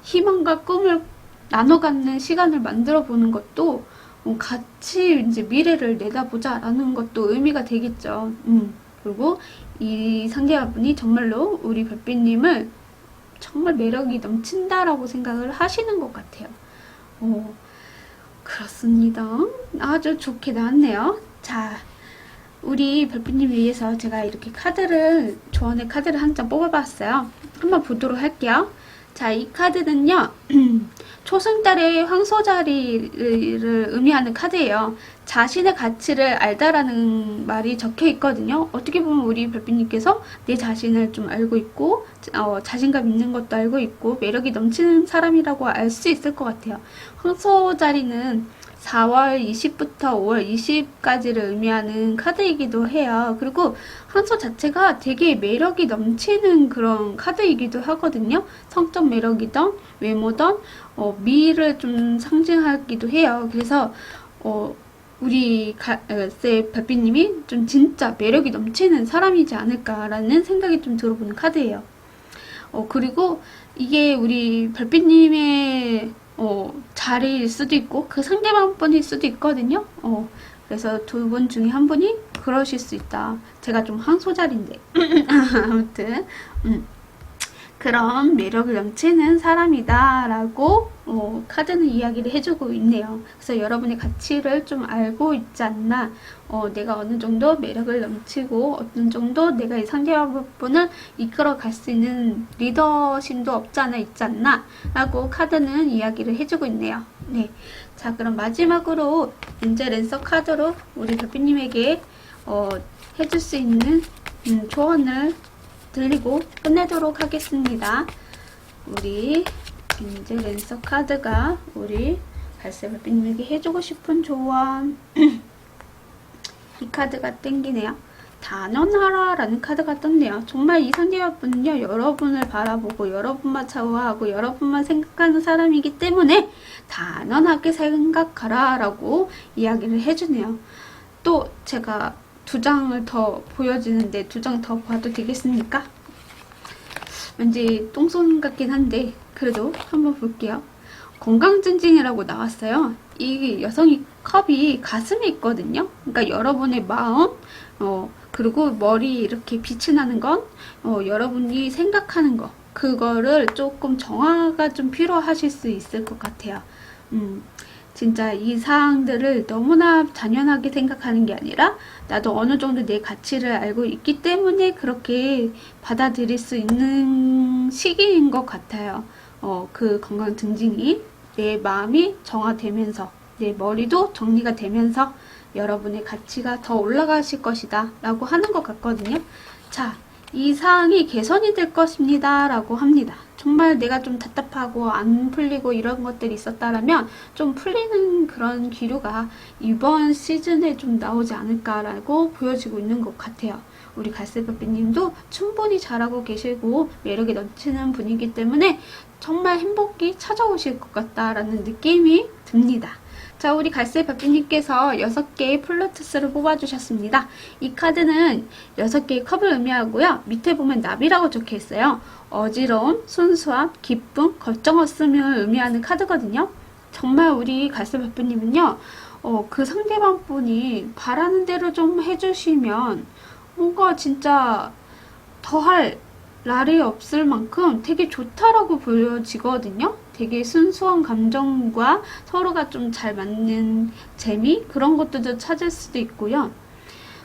희망과 꿈을 나눠 갖는 시간을 만들어 보는 것도 같이 이제 미래를 내다보자 라는 것도 의미가 되겠죠. 그리고 이 상대분이 정말로 우리 별빛님을 정말 매력이 넘친다라고 생각을 하시는 것 같아요. 그렇습니다. 아주 좋게 나왔네요. 자, 우리 별빛님 위해서 제가 이렇게 조언의 카드를 한 장 뽑아봤어요. 한번 보도록 할게요. 자, 이 카드는요. 초승달의 황소자리를 의미하는 카드예요. 자신의 가치를 알다라는 말이 적혀 있거든요. 어떻게 보면 우리 별빛님께서 내 자신을 좀 알고 있고 자신감 있는 것도 알고 있고 매력이 넘치는 사람이라고 알 수 있을 것 같아요. 황소자리는 4월 20부터 5월 20까지를 의미하는 카드이기도 해요. 그리고 황소 자체가 되게 매력이 넘치는 그런 카드이기도 하거든요. 성적 매력이든 외모든 미를 좀 상징하기도 해요. 그래서 우리 갈색 별빛님이 좀 진짜 매력이 넘치는 사람이지 않을까라는 생각이 좀 들어보는 카드예요. 그리고 이게 우리 별빛님의 자리일 수도 있고 그 상대방 분일 수도 있거든요. 그래서 두 분 중에 한 분이 그러실 수 있다. 제가 좀 황소자리인데 아무튼 그런 매력을 넘치는 사람이다 라고 카드는 이야기를 해주고 있네요. 그래서 여러분의 가치를 좀 알고 있지 않나, 내가 어느 정도 매력을 넘치고 어느 정도 내가 이 상대방분을 이끌어 갈 수 있는 리더심도 없지 않아 있지 않나 라고 카드는 이야기를 해주고 있네요. 네, 자, 그럼 마지막으로 엔젤 랜서 카드로 우리 별빛님에게 해줄 수 있는 조언을 들리고 끝내도록 하겠습니다. 우리 엔젤 랜서 카드가 우리 갈색 별빛님에게 해주고 싶은 조언 이 카드가 땡기네요. 단언하라 라는 카드가 떴네요. 정말 이 상대분은요, 여러분을 바라보고 여러분만 차후하고 여러분만 생각하는 사람이기 때문에 단언하게 생각하라 라고 이야기를 해주네요. 또 제가 두 장을 더 보여지는데 두 장 더 봐도 되겠습니까? 왠지 똥손 같긴 한데 그래도 한번 볼게요. 건강증진이라고 나왔어요. 이 여성이 컵이 가슴에 있거든요. 그러니까 여러분의 마음, 그리고 머리 이렇게 빛이 나는 건 여러분이 생각하는 거, 그거를 조금 정화가 좀 필요하실 수 있을 것 같아요. 진짜 이 사항들을 너무나 잔연하게 생각하는 게 아니라 나도 어느 정도 내 가치를 알고 있기 때문에 그렇게 받아들일 수 있는 시기인 것 같아요. 그 건강 증진이 내 마음이 정화되면서 내 머리도 정리가 되면서 여러분의 가치가 더 올라가실 것이다 라고 하는 것 같거든요. 자, 이 사항이 개선이 될 것입니다 라고 합니다. 정말 내가 좀 답답하고 안 풀리고 이런 것들이 있었다라면 좀 풀리는 그런 기류가 이번 시즌에 좀 나오지 않을까라고 보여지고 있는 것 같아요. 우리 갈색별빛님도 충분히 잘하고 계시고 매력이 넘치는 분이기 때문에 정말 행복이 찾아오실 것 같다라는 느낌이 듭니다. 자, 우리 갈색별빛님께서 6개의 플루투스를 뽑아주셨습니다. 이 카드는 6개의 컵을 의미하고요. 밑에 보면 나비라고 적혀 있어요. 어지러움, 순수함, 기쁨, 걱정 없음을 의미하는 카드거든요. 정말 우리 갈색별빛님은요, 그 상대방 분이 바라는 대로 좀 해주시면 뭔가 진짜 더할 날이 없을 만큼 되게 좋다라고 보여지거든요. 되게 순수한 감정과 서로가 좀 잘 맞는 재미? 그런 것들도 찾을 수도 있고요.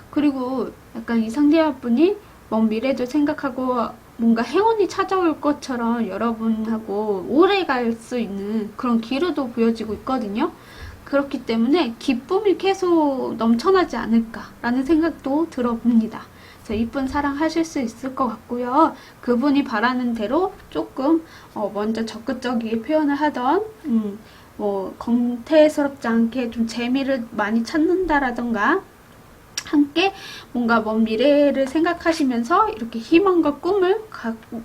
그리고 약간 이 상대방분이 먼 미래도 생각하고 뭔가 행운이 찾아올 것처럼 여러분하고 오래 갈 수 있는 그런 기류도 보여지고 있거든요. 그렇기 때문에 기쁨이 계속 넘쳐나지 않을까라는 생각도 들어봅니다. 그래서 이쁜 사랑 하실 수 있을 것 같고요. 그분이 바라는 대로 조금 먼저 적극적인 표현을 하던 뭐 건태스럽지 않게 좀 재미를 많이 찾는다라던가 함께 뭔가 먼 미래를 생각하시면서 이렇게 희망과 꿈을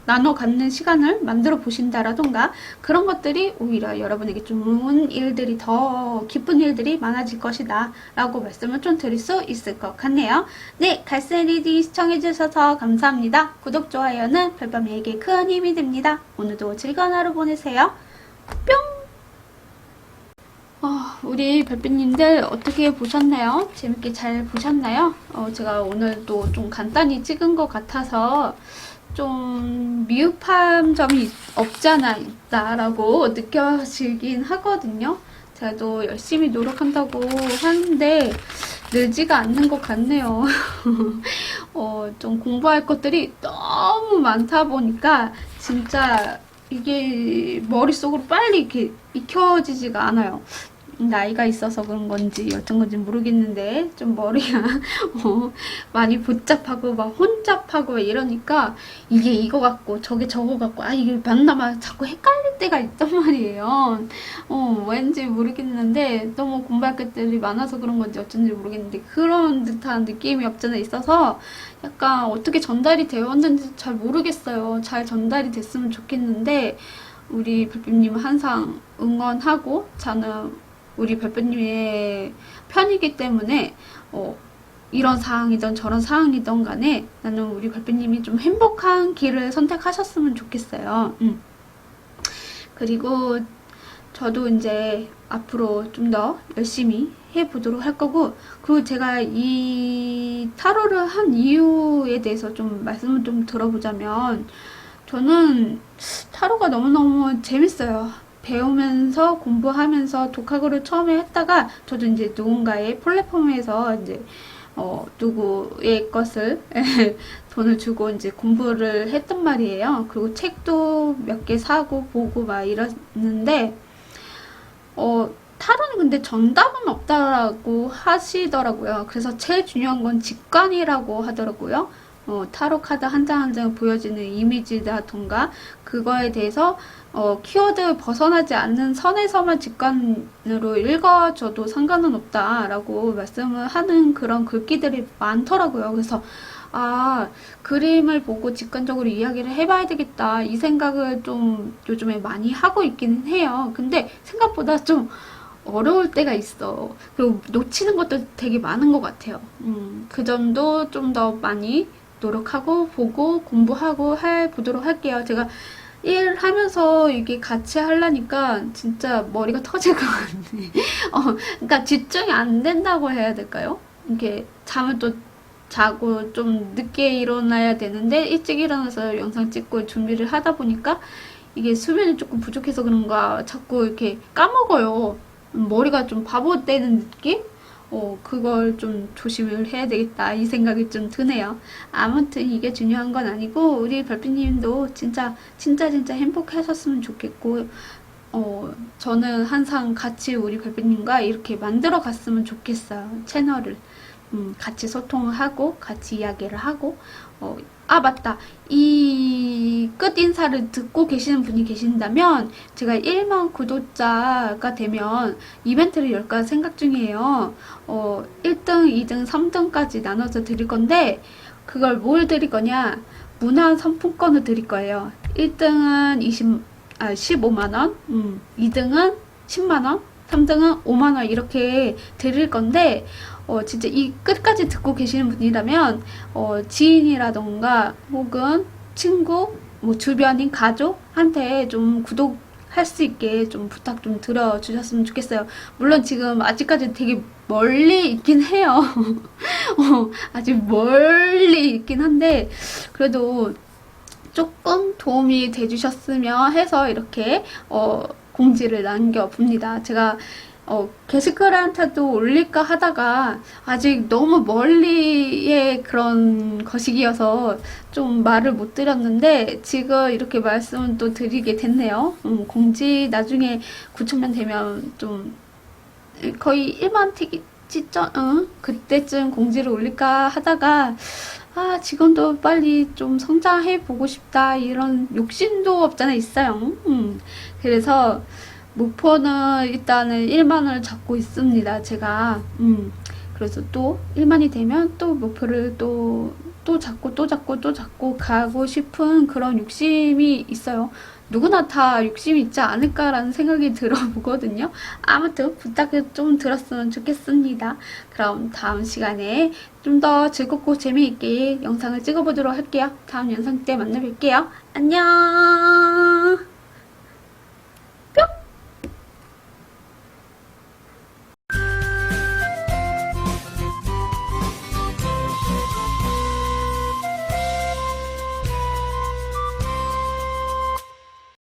나눠 갖는 시간을 만들어 보신다라던가 그런 것들이 오히려 여러분에게 좋은 일들이 더 기쁜 일들이 많아질 것이다 라고 말씀을 좀 드릴 수 있을 것 같네요. 네, 갈색 리디 시청해주셔서 감사합니다. 구독, 좋아요는 별밤이에게 큰 힘이 됩니다. 오늘도 즐거운 하루 보내세요. 뿅! 우리 별빛님들 어떻게 보셨나요? 재밌게 잘 보셨나요? 제가 오늘도 좀 간단히 찍은 것 같아서 좀 미흡한 점이 없지 않아 있다라고 느껴지긴 하거든요. 제가 또 열심히 노력한다고 하는데 늘지가 않는 것 같네요. 좀 공부할 것들이 너무 많다 보니까 진짜 이게 머릿속으로 빨리 이렇게 익혀지지가 않아요. 나이가 있어서 그런 건지 어쩐 건지 모르겠는데 좀 머리가 많이 복잡하고 막 혼잡하고 이러니까 이게 이거 같고 저게 저거 같고 이게 맞나 막 자꾸 헷갈릴 때가 있단 말이에요. 왠지 모르겠는데 너무 공부할 것들이 많아서 그런 건지 어쩐지 모르겠는데 그런 듯한 느낌이 없잖아 있어서 약간 어떻게 전달이 되었는지 잘 모르겠어요. 잘 전달이 됐으면 좋겠는데 우리 별빛님 항상 응원하고 저는 우리 별빛님의 편이기 때문에 이런 상황이든 저런 상황이든 간에 나는 우리 별빛님이 좀 행복한 길을 선택하셨으면 좋겠어요. 그리고 저도 이제 앞으로 좀 더 열심히 해보도록 할 거고 그리고 제가 이 타로를 한 이유에 대해서 좀 말씀을 좀 들어보자면 저는 타로가 너무너무 재밌어요. 배우면서 공부하면서 독학으로 처음에 했다가 저도 이제 누군가의 플랫폼에서 이제 누구의 것을 돈을 주고 이제 공부를 했단 말이에요. 그리고 책도 몇 개 사고 보고 막 이랬는데 타로는 근데 정답은 없다라고 하시더라고요. 그래서 제일 중요한 건 직관이라고 하더라고요. 타로 카드 한 장 한 장 보여지는 이미지라던가 그거에 대해서 키워드 벗어나지 않는 선에서만 직관으로 읽어줘도 상관은 없다라고 말씀을 하는 그런 글귀들이 많더라고요. 그래서 그림을 보고 직관적으로 이야기를 해봐야 되겠다 이 생각을 좀 요즘에 많이 하고 있기는 해요. 근데 생각보다 좀 어려울 때가 있어. 그리고 놓치는 것도 되게 많은 것 같아요. 그 점도 좀 더 많이 노력하고 보고 공부하고 해보도록 할게요. 제가 일하면서 이게 같이 하려니까 진짜 머리가 터질 것 같네. 그러니까 집중이 안 된다고 해야 될까요? 이렇게 잠을 또 자고 좀 늦게 일어나야 되는데 일찍 일어나서 영상 찍고 준비를 하다 보니까 이게 수면이 조금 부족해서 그런가 자꾸 이렇게 까먹어요. 머리가 좀 바보 되는 느낌? 그걸 좀 조심을 해야 되겠다 이 생각이 좀 드네요. 아무튼 이게 중요한 건 아니고 우리 별빛님도 진짜 행복하셨으면 좋겠고 저는 항상 같이 우리 별빛님과 이렇게 만들어 갔으면 좋겠어요. 채널을 같이 소통을 하고 같이 이야기를 하고 맞다. 이 끝 인사를 듣고 계시는 분이 계신다면 제가 1만 구독자가 되면 이벤트를 열까 생각 중이에요. 1등, 2등, 3등까지 나눠서 드릴 건데 그걸 뭘 드릴 거냐? 문화 상품권을 드릴 거예요. 1등은 15만원, 2등은 10만원, 3등은 5만원 이렇게 드릴 건데, 진짜 이 끝까지 듣고 계시는 분이라면, 지인이라던가 혹은 친구, 뭐 주변인 가족한테 좀 구독할 수 있게 좀 부탁 좀 들어주셨으면 좋겠어요. 물론 지금 아직까지 되게 멀리 있긴 해요. 아직 멀리 있긴 한데, 그래도 조금 도움이 돼주셨으면 해서 이렇게 공지를 남겨봅니다. 제가 게시글한테도 올릴까 하다가 아직 너무 멀리의 그런 거시기여서 좀 말을 못 드렸는데 지금 이렇게 말씀을 또 드리게 됐네요. 공지 나중에 9,000명 되면 좀 거의 1만 티기 찢죠? 그때쯤 공지를 올릴까 하다가 지금도 빨리 좀 성장해 보고 싶다 이런 욕심도 없잖아 있어요. 그래서 목표는 일단은 1만을 잡고 있습니다. 제가 그래서 또 1만이 되면 또 목표를 또 잡고 가고 싶은 그런 욕심이 있어요. 누구나 다 욕심이 있지 않을까라는 생각이 들어보거든요. 아무튼 부탁을 좀 들었으면 좋겠습니다. 그럼 다음 시간에 좀 더 즐겁고 재미있게 영상을 찍어보도록 할게요. 다음 영상 때 만나 뵐게요. 안녕.